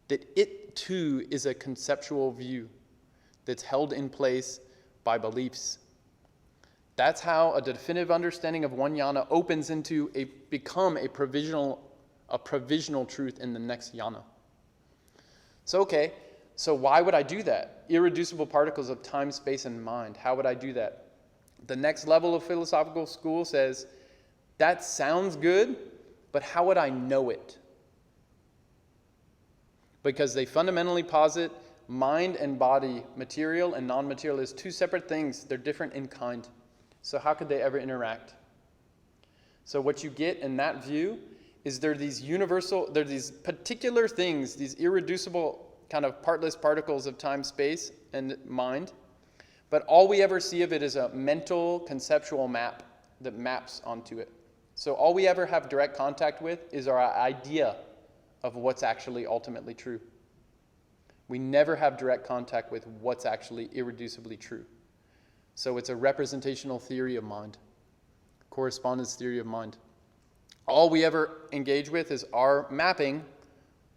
That it too is a conceptual view that's held in place by beliefs. That's how a definitive understanding of one yana opens into become a provisional truth in the next yana. So why would I do that? Irreducible particles of time, space, and mind. How would I do that? The next level of philosophical school says, that sounds good, but how would I know it? Because they fundamentally posit mind and body, material and non-material, as two separate things. They're different in kind. So how could they ever interact? So what you get in that view is there are these particular things, these irreducible kind of partless particles of time, space, and mind. But all we ever see of it is a mental, conceptual map that maps onto it. So all we ever have direct contact with is our idea of what's actually ultimately true. We never have direct contact with what's actually irreducibly true. So it's a representational theory of mind, correspondence theory of mind. All we ever engage with is our mapping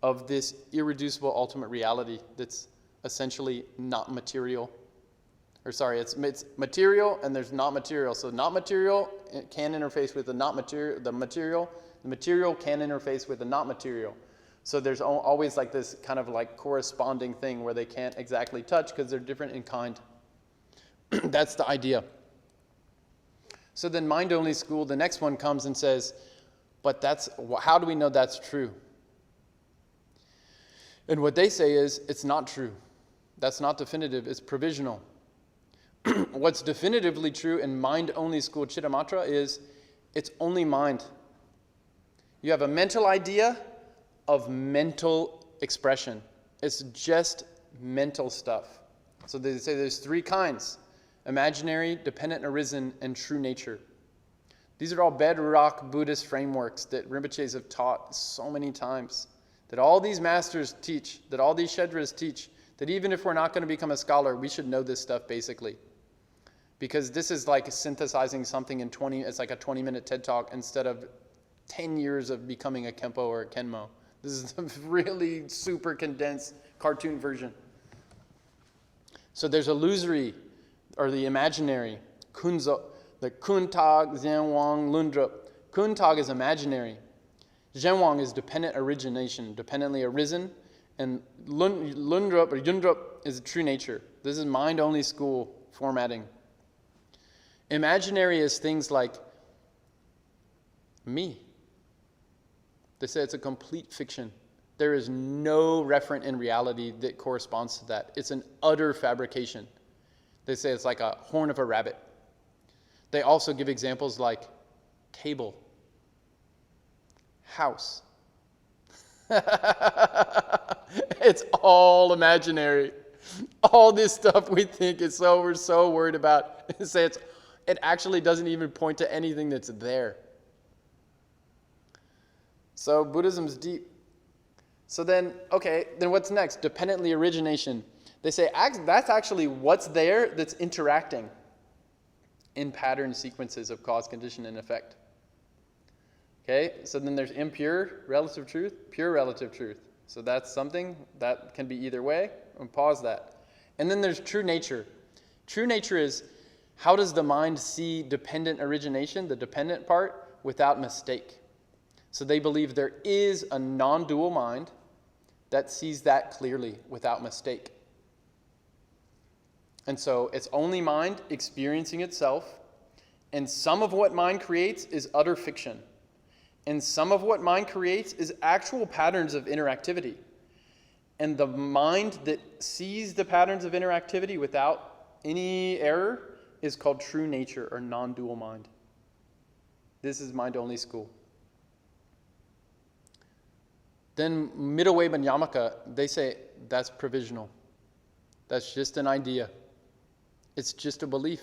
of this irreducible ultimate reality that's essentially not material. It's material and there's not material. So not material can interface with the not material, the material can interface with the not material. So there's always like this kind of like corresponding thing where they can't exactly touch because they're different in kind. That's the idea. So then mind-only school, the next one comes and says, but how do we know that's true? And what they say is, it's not true. That's not definitive, it's provisional. What's definitively true in mind-only school Chittamatra is, it's only mind. You have a mental idea of mental expression. It's just mental stuff. So they say there's three kinds: imaginary, dependent arisen, and true nature. These are all bedrock Buddhist frameworks that Rinpoches have taught so many times, that all these masters teach, that all these Shedras teach, that even if we're not going to become a scholar, we should know this stuff basically. Because this is like synthesizing something in it's like a 20-minute TED Talk instead of 10 years of becoming a Khenpo or a Khenmo. This is a really super condensed cartoon version. So there's illusory, or the imaginary, kunzo, the kuntag, zhenwang, lundrup. Kuntag is imaginary. Zhenwang is dependent origination, dependently arisen, and lundrup or yundrup is true nature. This is mind-only school formatting. Imaginary is things like me. They say it's a complete fiction. There is no referent in reality that corresponds to that. It's an utter fabrication. They say it's like a horn of a rabbit. They also give examples like table, house. It's all imaginary. All this stuff we think is we're so worried about. Say it actually doesn't even point to anything that's there. So Buddhism's deep. So then what's next? Dependently origination. They say that's actually what's there that's interacting in pattern sequences of cause, condition, and effect. Okay, so then there's impure relative truth, pure relative truth. So that's something that can be either way. And pause that. And then there's true nature. True nature is, how does the mind see dependent origination, the dependent part, without mistake? So they believe there is a non-dual mind that sees that clearly without mistake. And so it's only mind experiencing itself, and some of what mind creates is utter fiction. And some of what mind creates is actual patterns of interactivity. And the mind that sees the patterns of interactivity without any error is called true nature or non-dual mind. This is mind-only school. Then middle way Nyamaka, they say that's provisional. That's just an idea. It's just a belief.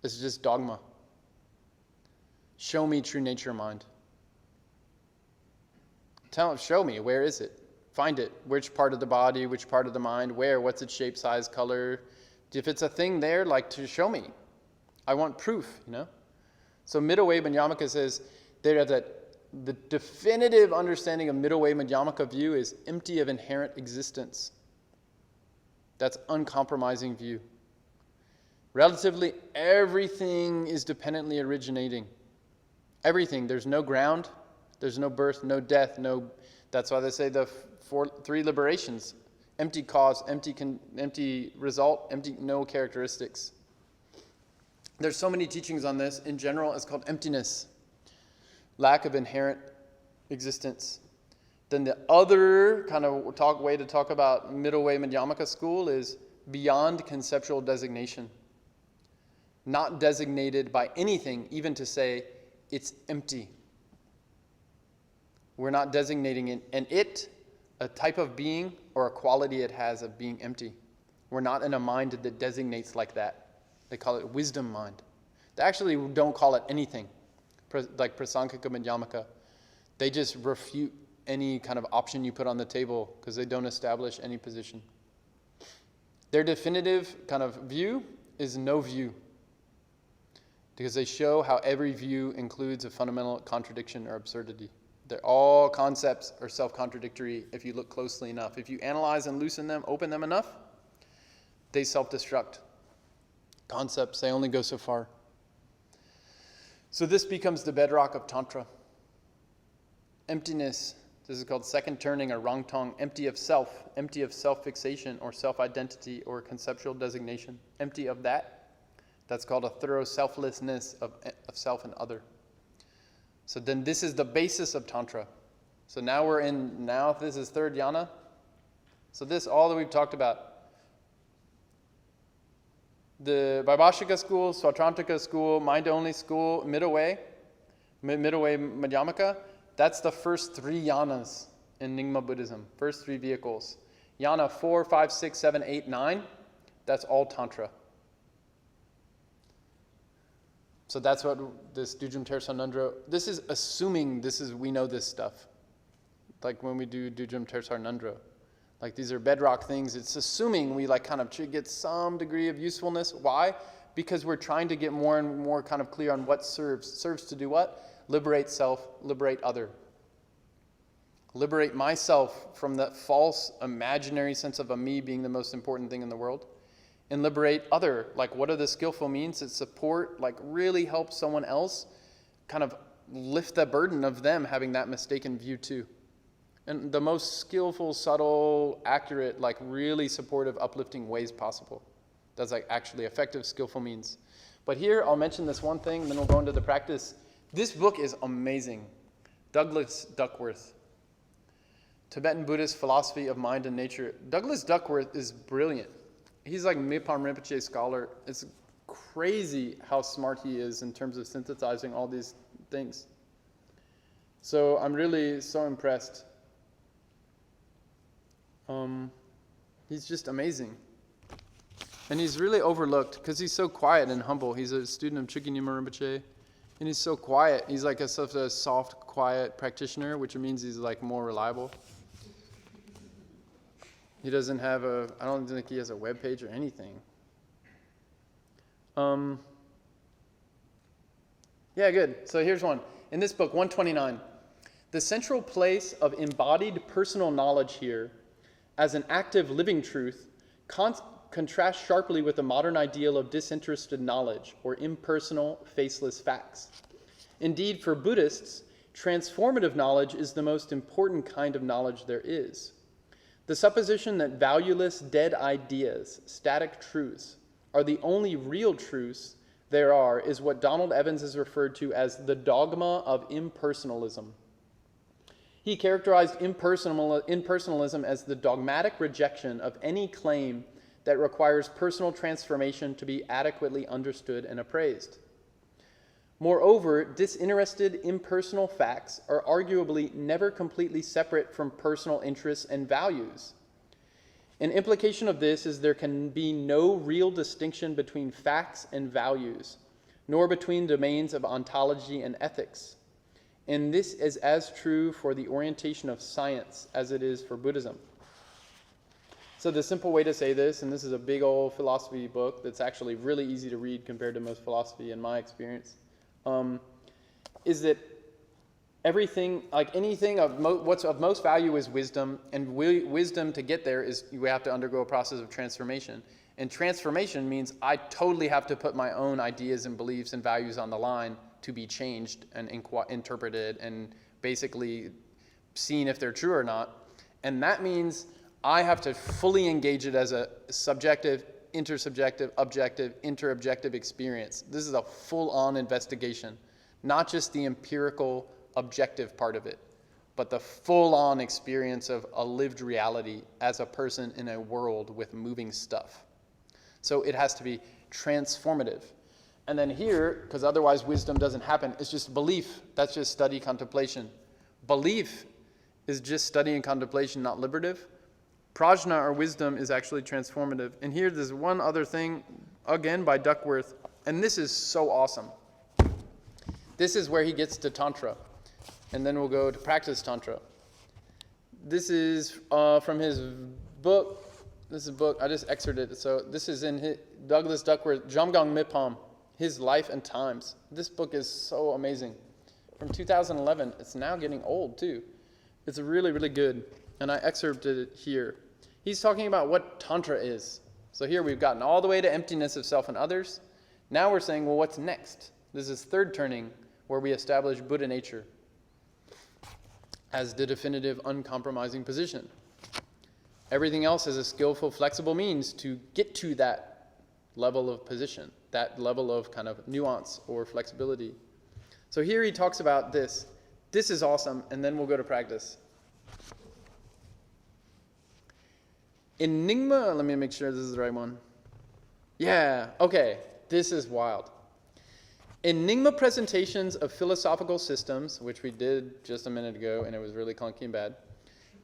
It's just dogma. Show me true nature mind. Show me, where is it? Find it. Which part of the body, which part of the mind, where, what's its shape, size, color? If it's a thing there, like, to show me. I want proof, So middle way Nyamaka says that the definitive understanding of middle way Nyamaka view is empty of inherent existence. That's uncompromising view. Relatively, everything is dependently originating. Everything. There's no ground. There's no birth, no death, no. That's why they say the three liberations: empty cause, empty result, empty no characteristics. There's so many teachings on this. In general, it's called emptiness, lack of inherent existence. Then the other kind of way to talk about middle way Madhyamaka school is beyond conceptual designation. Not designated by anything, even to say it's empty. We're not designating it, a type of being or a quality it has of being empty. We're not in a mind that designates like that. They call it wisdom mind. They actually don't call it anything, like Prasankika Madhyamaka. They just refute any kind of option you put on the table because they don't establish any position. Their definitive kind of view is no view, because they show how every view includes a fundamental contradiction or absurdity. All concepts are self-contradictory if you look closely enough. If you analyze and loosen them, open them enough, they self-destruct. Concepts, they only go so far. So this becomes the bedrock of Tantra. Emptiness, this is called second turning or rangtong, empty of self-fixation or self-identity or conceptual designation. Empty of that. That's called a thorough selflessness of self and other. So then this is the basis of Tantra. So now this is third yana. So this, all that we've talked about. The Vaibhashika school, Swatrantika school, mind-only school, middle way Madhyamaka, that's the first three yanas in Nyingma Buddhism. First three vehicles. Yana 4, 5, 6, 7, 8, 9, that's all Tantra. So that's what this Dudjom Tersar Ngondro, this is assuming we know this stuff. Like when we do Dudjom Tersar Ngondro. Like these are bedrock things. It's assuming we kind of get some degree of usefulness. Why? Because we're trying to get more and more kind of clear on what serves. Serves to do what? Liberate self, liberate other. Liberate myself from that false imaginary sense of a me being the most important thing in the world. And liberate other, like what are the skillful means that support, like really help someone else kind of lift the burden of them having that mistaken view too. And the most skillful, subtle, accurate, like really supportive, uplifting ways possible. That's like actually effective, skillful means. But here, I'll mention this one thing, then we'll go into the practice. This book is amazing. Douglas Duckworth. Tibetan Buddhist Philosophy of Mind and Nature. Douglas Duckworth is brilliant. He's like Mipam Rinpoche scholar. It's crazy how smart he is in terms of synthesizing all these things. So I'm really so impressed. He's just amazing. And he's really overlooked because he's so quiet and humble. He's a student of Chökyi Nyima Rinpoche. And he's so quiet. He's like a soft, quiet practitioner, which means he's like more reliable. He doesn't have I don't think he has a web page or anything. Yeah, good. So here's one. In this book, 129, the central place of embodied personal knowledge here as an active living truth contrasts sharply with the modern ideal of disinterested knowledge or impersonal, faceless facts. Indeed, for Buddhists, transformative knowledge is the most important kind of knowledge there is. The supposition that valueless, dead ideas, static truths, are the only real truths there are is what Donald Evans has referred to as the dogma of impersonalism. He characterized impersonalism as the dogmatic rejection of any claim that requires personal transformation to be adequately understood and appraised. Moreover, disinterested impersonal facts are arguably never completely separate from personal interests and values. An implication of this is there can be no real distinction between facts and values, nor between domains of ontology and ethics. And this is as true for the orientation of science as it is for Buddhism. So the simple way to say this, and this is a big old philosophy book that's actually really easy to read compared to most philosophy in my experience, is that everything, like anything what's of most value is wisdom, and wisdom to get there is you have to undergo a process of transformation. And transformation means I totally have to put my own ideas and beliefs and values on the line to be changed and interpreted and basically seen if they're true or not. And that means I have to fully engage it as a subjective, intersubjective, objective, interobjective experience. This is a full-on investigation, not just the empirical, objective part of it, but the full-on experience of a lived reality as a person in a world with moving stuff. So it has to be transformative. And then here, because otherwise wisdom doesn't happen, it's just belief. That's just study, contemplation. Belief is just study and contemplation, not liberative. Prajna, or wisdom, is actually transformative. And here there's one other thing, again by Duckworth, and this is so awesome. This is where he gets to Tantra, and then we'll go to practice Tantra. This is from his book. This is a book, I just excerpted it. So this is in Douglas Duckworth, Jamgang Mipham, His Life and Times. This book is so amazing. From 2011, it's now getting old too. It's really, really good, and I excerpted it here. He's talking about what Tantra is. So here we've gotten all the way to emptiness of self and others. Now we're saying, well, what's next? This is third turning, where we establish Buddha nature as the definitive, uncompromising position. Everything else is a skillful, flexible means to get to that level of position, that level of kind of nuance or flexibility. So here he talks about this. This is awesome, and then we'll go to practice. Enigma, let me make sure this is the right one. Yeah, okay, this is wild. Enigma presentations of philosophical systems, which we did just a minute ago, and it was really clunky and bad.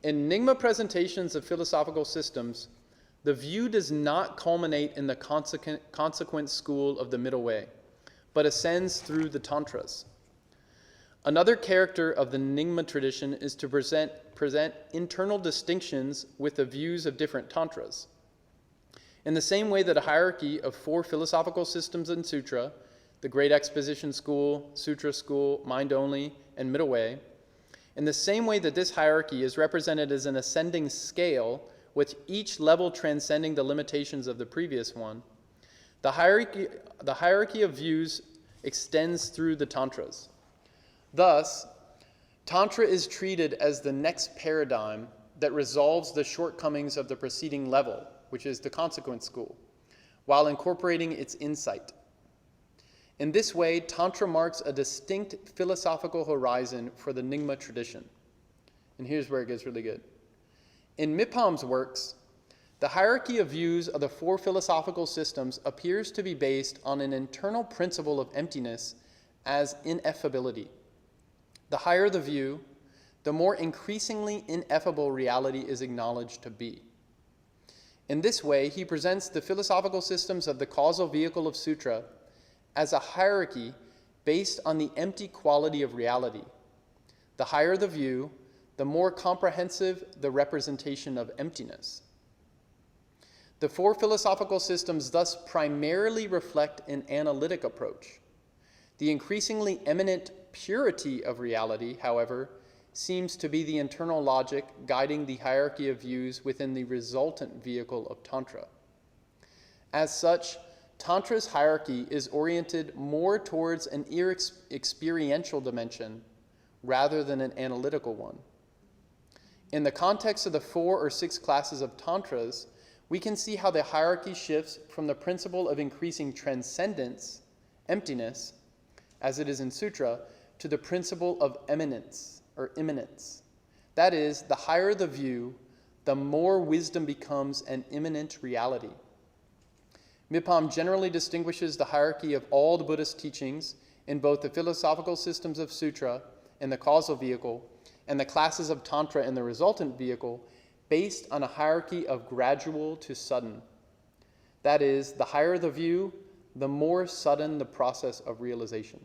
Enigma presentations of philosophical systems, the view does not culminate in the consequent school of the middle way, but ascends through the tantras. Another character of the Nyingma tradition is to present internal distinctions with the views of different tantras. In the same way that a hierarchy of 4 philosophical systems in sutra, the Great Exposition School, Sutra School, Mind Only, and Middle Way, in the same way that this hierarchy is represented as an ascending scale, with each level transcending the limitations of the previous one, the hierarchy of views extends through the tantras. Thus, Tantra is treated as the next paradigm that resolves the shortcomings of the preceding level, which is the consequent school, while incorporating its insight. In this way, Tantra marks a distinct philosophical horizon for the Nyingma tradition. And here's where it gets really good. In Mipham's works, the hierarchy of views of the 4 philosophical systems appears to be based on an internal principle of emptiness as ineffability. The higher the view, the more increasingly ineffable reality is acknowledged to be. In this way, he presents the philosophical systems of the causal vehicle of sutra as a hierarchy based on the empty quality of reality. The higher the view, the more comprehensive the representation of emptiness. The 4 philosophical systems thus primarily reflect an analytic approach. The increasingly eminent purity of reality, however, seems to be the internal logic guiding the hierarchy of views within the resultant vehicle of Tantra. As such, Tantra's hierarchy is oriented more towards an experiential dimension rather than an analytical one. In the context of the 4 or 6 classes of Tantras, we can see how the hierarchy shifts from the principle of increasing transcendence, emptiness, as it is in Sutra, to the principle of eminence or immanence, That is, the higher the view, the more wisdom becomes an immanent reality. Mipam generally distinguishes the hierarchy of all the Buddhist teachings in both the philosophical systems of sutra and the causal vehicle, and the classes of tantra and the resultant vehicle, based on a hierarchy of gradual to sudden. That is, the higher the view, the more sudden the process of realization.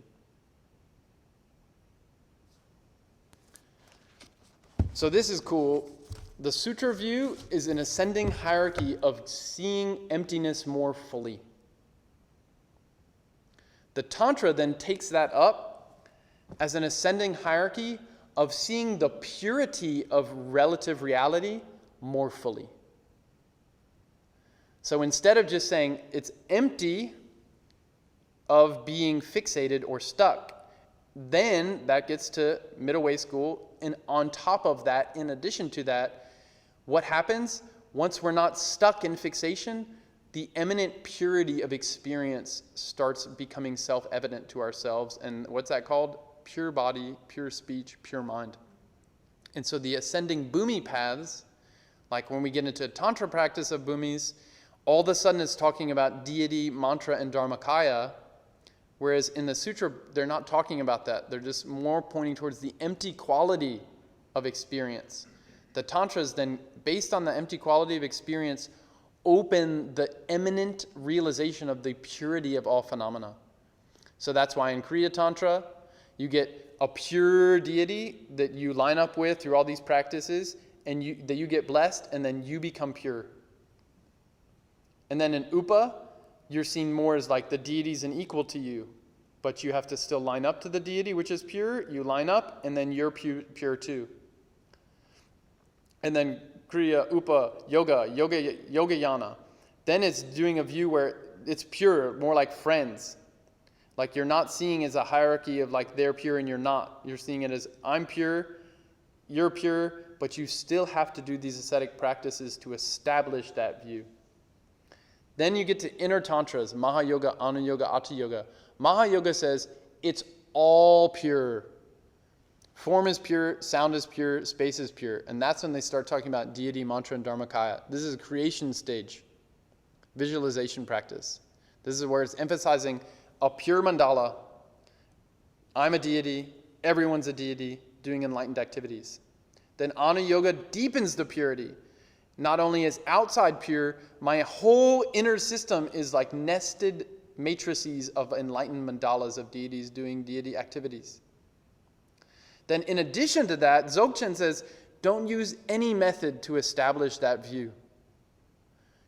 So this is cool. The sutra view is an ascending hierarchy of seeing emptiness more fully. The Tantra then takes that up as an ascending hierarchy of seeing the purity of relative reality more fully. So instead of just saying it's empty of being fixated or stuck, then that gets to middle way school, and on top of that, in addition to that, what happens once we're not stuck in fixation? The eminent purity of experience starts becoming self-evident to ourselves. And what's that called? Pure body, pure speech, pure mind. And so the ascending bhumi paths, like when we get into Tantra practice of bhumis, all of a sudden it's talking about deity, mantra, and dharmakaya, whereas in the sutra, they're not talking about that. They're just more pointing towards the empty quality of experience. The Tantras then, based on the empty quality of experience, open the eminent realization of the purity of all phenomena. So that's why in Kriya Tantra, you get a pure deity that you line up with through all these practices, and that you get blessed, and then you become pure. And then in Upa, you're seen more as like the deity's an equal to you, but you have to still line up to the deity, which is pure. You line up, and then you're pure too. And then Kriya, Upa, Yoga-yana. Then it's doing a view where it's pure, more like friends. Like you're not seeing as a hierarchy of like they're pure and you're not. You're seeing it as I'm pure, you're pure, but you still have to do these ascetic practices to establish that view. Then you get to inner tantras, Mahayoga, Anuyoga, Atha Yoga. Mahayoga says it's all pure. Form is pure, sound is pure, space is pure. And that's when they start talking about deity, mantra, and dharmakaya. This is a creation stage, visualization practice. This is where it's emphasizing a pure mandala. I'm a deity, everyone's a deity, doing enlightened activities. Then Anuyoga deepens the purity. Not only is outside pure, my whole inner system is like nested matrices of enlightened mandalas of deities doing deity activities. Then in addition to that, Dzogchen says, don't use any method to establish that view.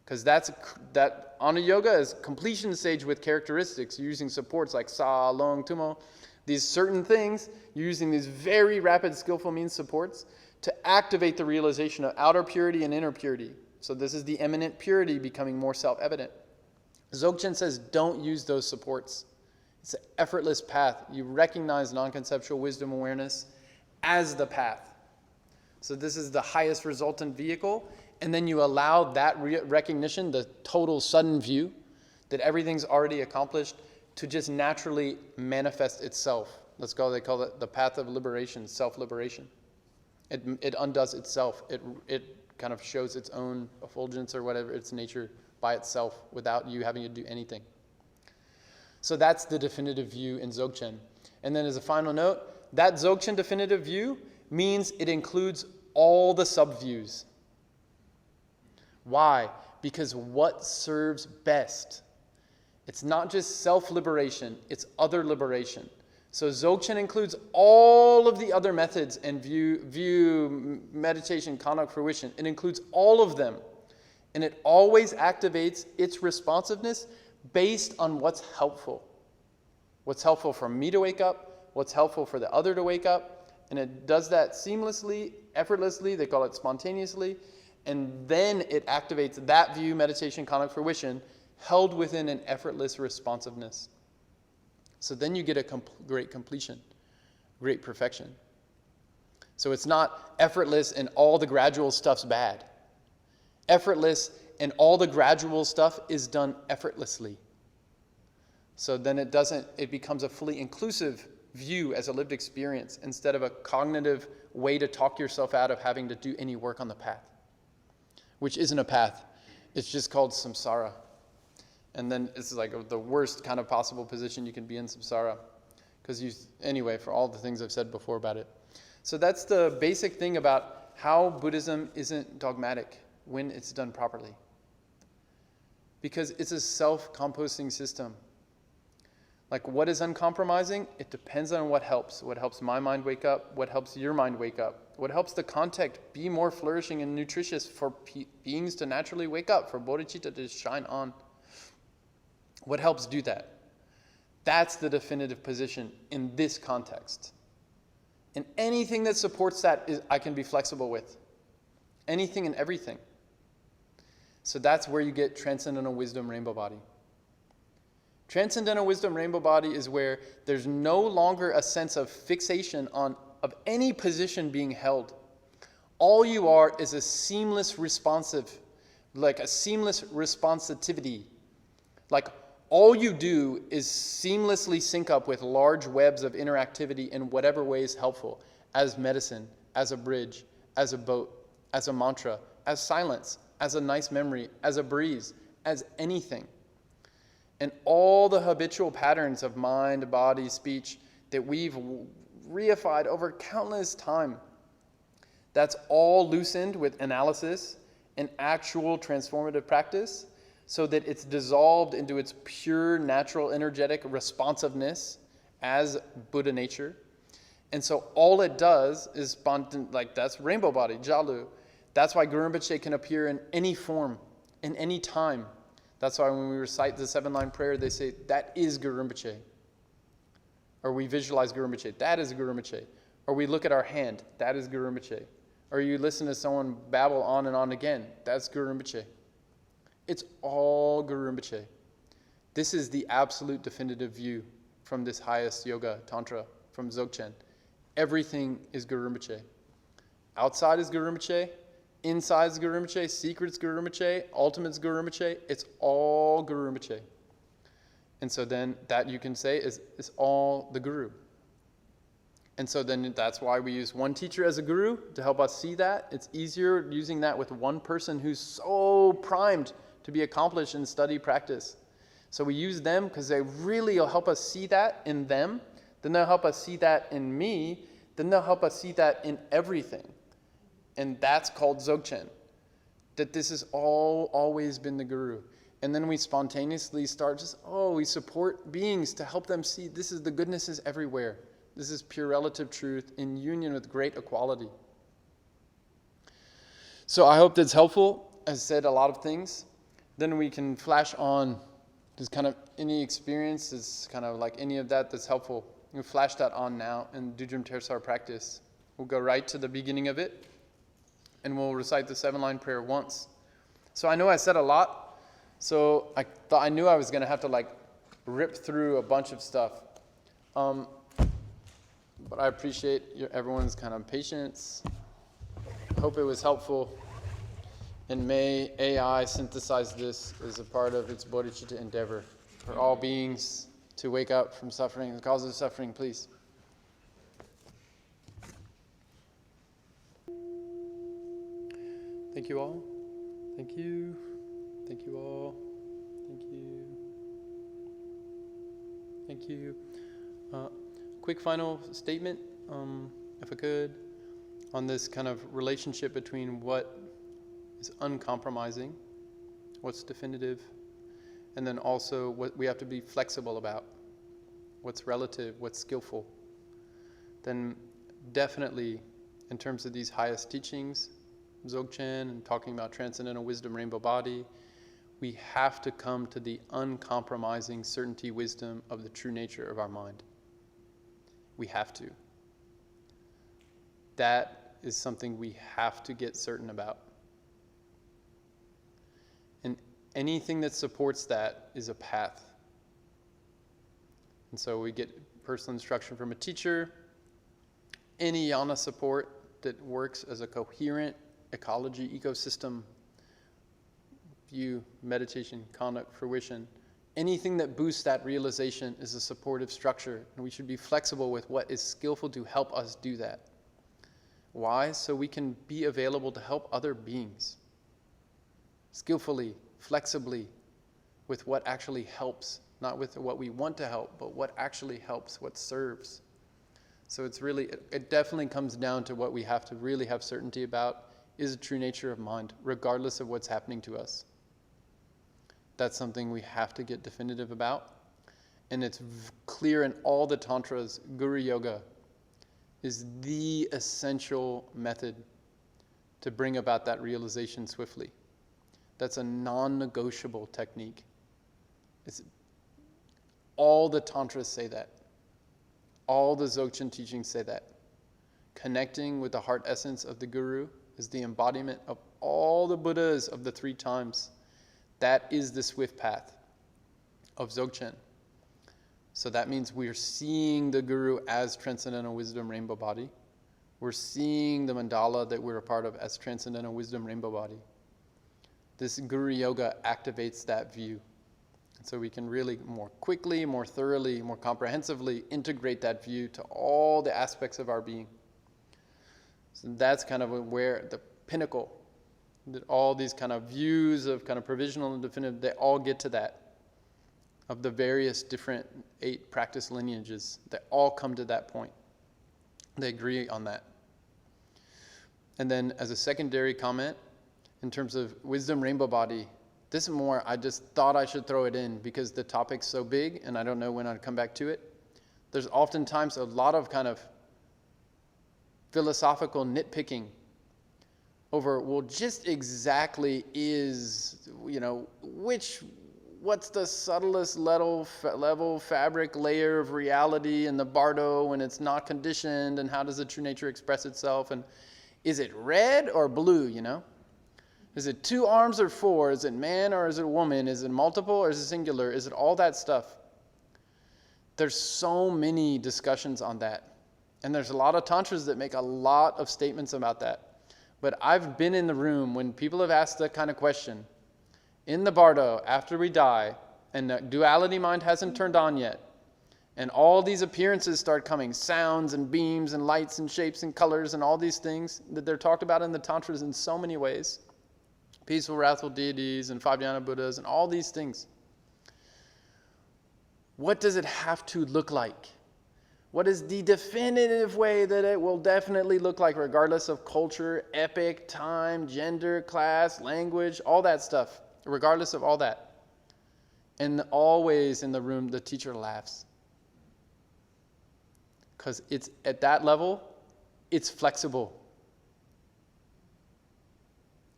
Because that Anuyoga is completion stage with characteristics. You're using supports like Sa, Long, Tumo. These certain things, you're using these very rapid, skillful means supports to activate the realization of outer purity and inner purity. So this is the eminent purity becoming more self-evident. Dzogchen says, don't use those supports. It's an effortless path. You recognize non-conceptual wisdom awareness as the path. So this is the highest resultant vehicle. And then you allow that recognition, the total sudden view, that everything's already accomplished, to just naturally manifest itself. They call it the path of liberation, self-liberation. It undoes itself. It kind of shows its own effulgence or whatever, its nature by itself without you having to do anything. So that's the definitive view in Dzogchen. And then as a final note, that Dzogchen definitive view means it includes all the sub-views. Why? Because what serves best? It's not just self-liberation, it's other liberation. So Dzogchen includes all of the other methods and view, meditation, conduct, fruition. It includes all of them. And it always activates its responsiveness based on what's helpful. What's helpful for me to wake up, what's helpful for the other to wake up. And it does that seamlessly, effortlessly, they call it spontaneously. And then it activates that view, meditation, conduct, fruition, held within an effortless responsiveness. So then you get a great completion, great perfection. So it's not effortless and all the gradual stuff's bad. Effortless and all the gradual stuff is done effortlessly. So then it becomes a fully inclusive view as a lived experience instead of a cognitive way to talk yourself out of having to do any work on the path, which isn't a path. It's just called samsara. And then it's like the worst kind of possible position you can be in, samsara. Anyway, for all the things I've said before about it. So that's the basic thing about how Buddhism isn't dogmatic when it's done properly. Because it's a self-composting system. Like, what is uncompromising? It depends on what helps. What helps my mind wake up? What helps your mind wake up? What helps the context be more flourishing and nutritious for beings to naturally wake up, for Bodhichitta to shine on? What helps do that? That's the definitive position in this context. And anything that supports that I can be flexible with. Anything and everything. So that's where you get Transcendental Wisdom Rainbow Body. Transcendental Wisdom Rainbow Body is where there's no longer a sense of fixation of any position being held. All you are is a seamless responsivity. Like, all you do is seamlessly sync up with large webs of interactivity in whatever way is helpful, as medicine, as a bridge, as a boat, as a mantra, as silence, as a nice memory, as a breeze, as anything. And all the habitual patterns of mind, body, speech that we've reified over countless time, that's all loosened with analysis and actual transformative practice, so that it's dissolved into its pure, natural, energetic responsiveness as Buddha nature. And so all it does is that's rainbow body, Jalu. That's why Guru Rinpoche can appear in any form, in any time. That's why when we recite the 7-line prayer, they say, that is Guru Rinpoche. Or we visualize Guru Rinpoche, that is Guru Rinpoche. Or we look at our hand, that is Guru Rinpoche. Or you listen to someone babble on and on again, that's Guru Rinpoche. It's all Guru Rinpoche. This is the absolute definitive view from this highest yoga, tantra, from Dzogchen. Everything is Guru Rinpoche. Outside is Guru Rinpoche. Inside is Guru Rinpoche. Secret's Guru Rinpoche. Ultimate's Guru Rinpoche. It's all Guru Rinpoche. And so then that you can say is all the Guru. And so then that's why we use one teacher as a guru to help us see that. It's easier using that with one person who's so primed to be accomplished in study practice. So we use them because they really will help us see that in them. Then they'll help us see that in me. Then they'll help us see that in everything. And that's called Dzogchen. That this has always been the guru. And then we spontaneously start we support beings to help them see the goodness is everywhere. This is pure relative truth in union with great equality. So I hope that's helpful. I said a lot of things. Then we can flash on just kind of any experience is kind of like any of that's helpful. We'll flash that on now in Dudjom Tersar practice. We'll go right to the beginning of it and we'll recite the 7-line prayer once. So I know I said a lot, so I knew I was going to have to rip through a bunch of stuff. But I appreciate everyone's kind of patience. Hope it was helpful. And may AI synthesize this as a part of its Bodhichitta endeavor for all beings to wake up from suffering, the cause of suffering, please. Thank you all. Thank you. Thank you all. Thank you. Thank you. Quick final statement, if I could, on this kind of relationship between what is uncompromising, what's definitive, and then also what we have to be flexible about, what's relative, what's skillful. Then definitely, in terms of these highest teachings, Dzogchen, and talking about Transcendental Wisdom Rainbow Body, we have to come to the uncompromising certainty wisdom of the true nature of our mind. We have to. That is something we have to get certain about. And anything that supports that is a path. And so we get personal instruction from a teacher, any yana support that works as a coherent ecology, ecosystem, view, meditation, conduct, fruition, Anything that boosts that realization is a supportive structure, and we should be flexible with what is skillful to help us do that. Why? So we can be available to help other beings skillfully, flexibly, with what actually helps, not with what we want to help, but what actually helps, what serves. So it's really, it definitely comes down to what we have to really have certainty about is the true nature of mind, regardless of what's happening to us. That's something we have to get definitive about. And it's clear in all the tantras, Guru Yoga is the essential method to bring about that realization swiftly. That's a non-negotiable technique. All the tantras say that. All the Dzogchen teachings say that. Connecting with the heart essence of the Guru is the embodiment of all the Buddhas of the 3 times. That is the swift path of Dzogchen. So that means we're seeing the Guru as Transcendental Wisdom Rainbow Body. We're seeing the Mandala that we're a part of as Transcendental Wisdom Rainbow Body. This Guru Yoga activates that view. So we can really more quickly, more thoroughly, more comprehensively integrate that view to all the aspects of our being. So that's kind of where the pinnacle, that all these kind of views of kind of provisional and definitive, they all get to that. Of the various different 8 practice lineages, they all come to that point. They agree on that. And then as a secondary comment, in terms of Wisdom Rainbow Body, this is more, I just thought I should throw it in because the topic's so big and I don't know when I'd come back to it. There's oftentimes a lot of kind of philosophical nitpicking over, well, just exactly is, what's the subtlest level fabric layer of reality in the bardo when it's not conditioned, and how does the true nature express itself, and is it red or blue, Is it 2 arms or 4? Is it man or is it woman? Is it multiple or is it singular? Is it all that stuff? There's so many discussions on that. And there's a lot of tantras that make a lot of statements about that. But I've been in the room when people have asked that kind of question. In the bardo, after we die, and the duality mind hasn't turned on yet, and all these appearances start coming, sounds and beams and lights and shapes and colors and all these things that they're talked about in the tantras in so many ways. Peaceful, wrathful deities and 5 dhyana Buddhas and all these things. What does it have to look like? What is the definitive way that it will definitely look like, regardless of culture, epoch, time, gender, class, language, all that stuff, regardless of all that? And always in the room, the teacher laughs. Because it's at that level, it's flexible.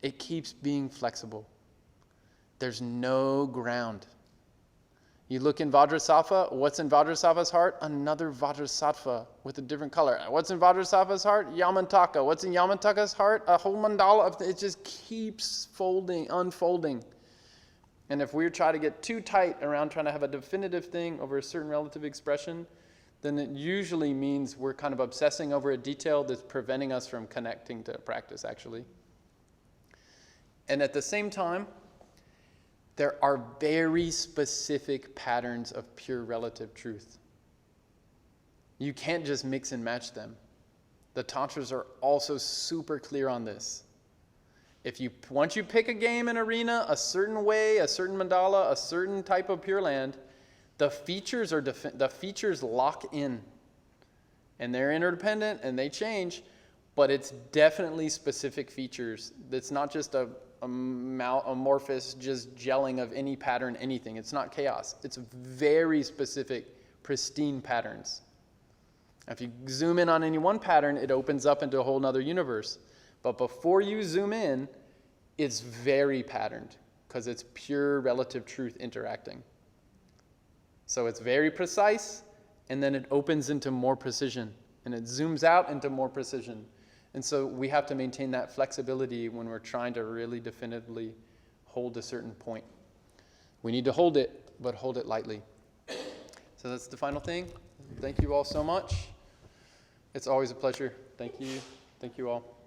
It keeps being flexible. There's no ground. You look in Vajrasattva, what's in Vajrasattva's heart? Another Vajrasattva with a different color. What's in Vajrasattva's heart? Yamantaka. What's in Yamantaka's heart? A whole mandala. It just keeps unfolding. And if we try to get too tight around trying to have a definitive thing over a certain relative expression, then it usually means we're kind of obsessing over a detail that's preventing us from connecting to practice, actually. And at the same time, there are very specific patterns of pure relative truth. You can't just mix and match them. The tantras are also super clear on this. Once you pick a game, an arena, a certain way, a certain mandala, a certain type of Pure Land, the features lock in, and they're interdependent and they change, but it's definitely specific features. It's not just a amorphous just gelling of any pattern, anything. It's not chaos. It's very specific, pristine patterns. If you zoom in on any one pattern, it opens up into a whole other universe. But before you zoom in, it's very patterned because it's pure relative truth interacting. So it's very precise, and then it opens into more precision, and it zooms out into more precision. And so we have to maintain that flexibility when we're trying to really definitively hold a certain point. We need to hold it, but hold it lightly. So that's the final thing. Thank you all so much. It's always a pleasure. Thank you. Thank you all.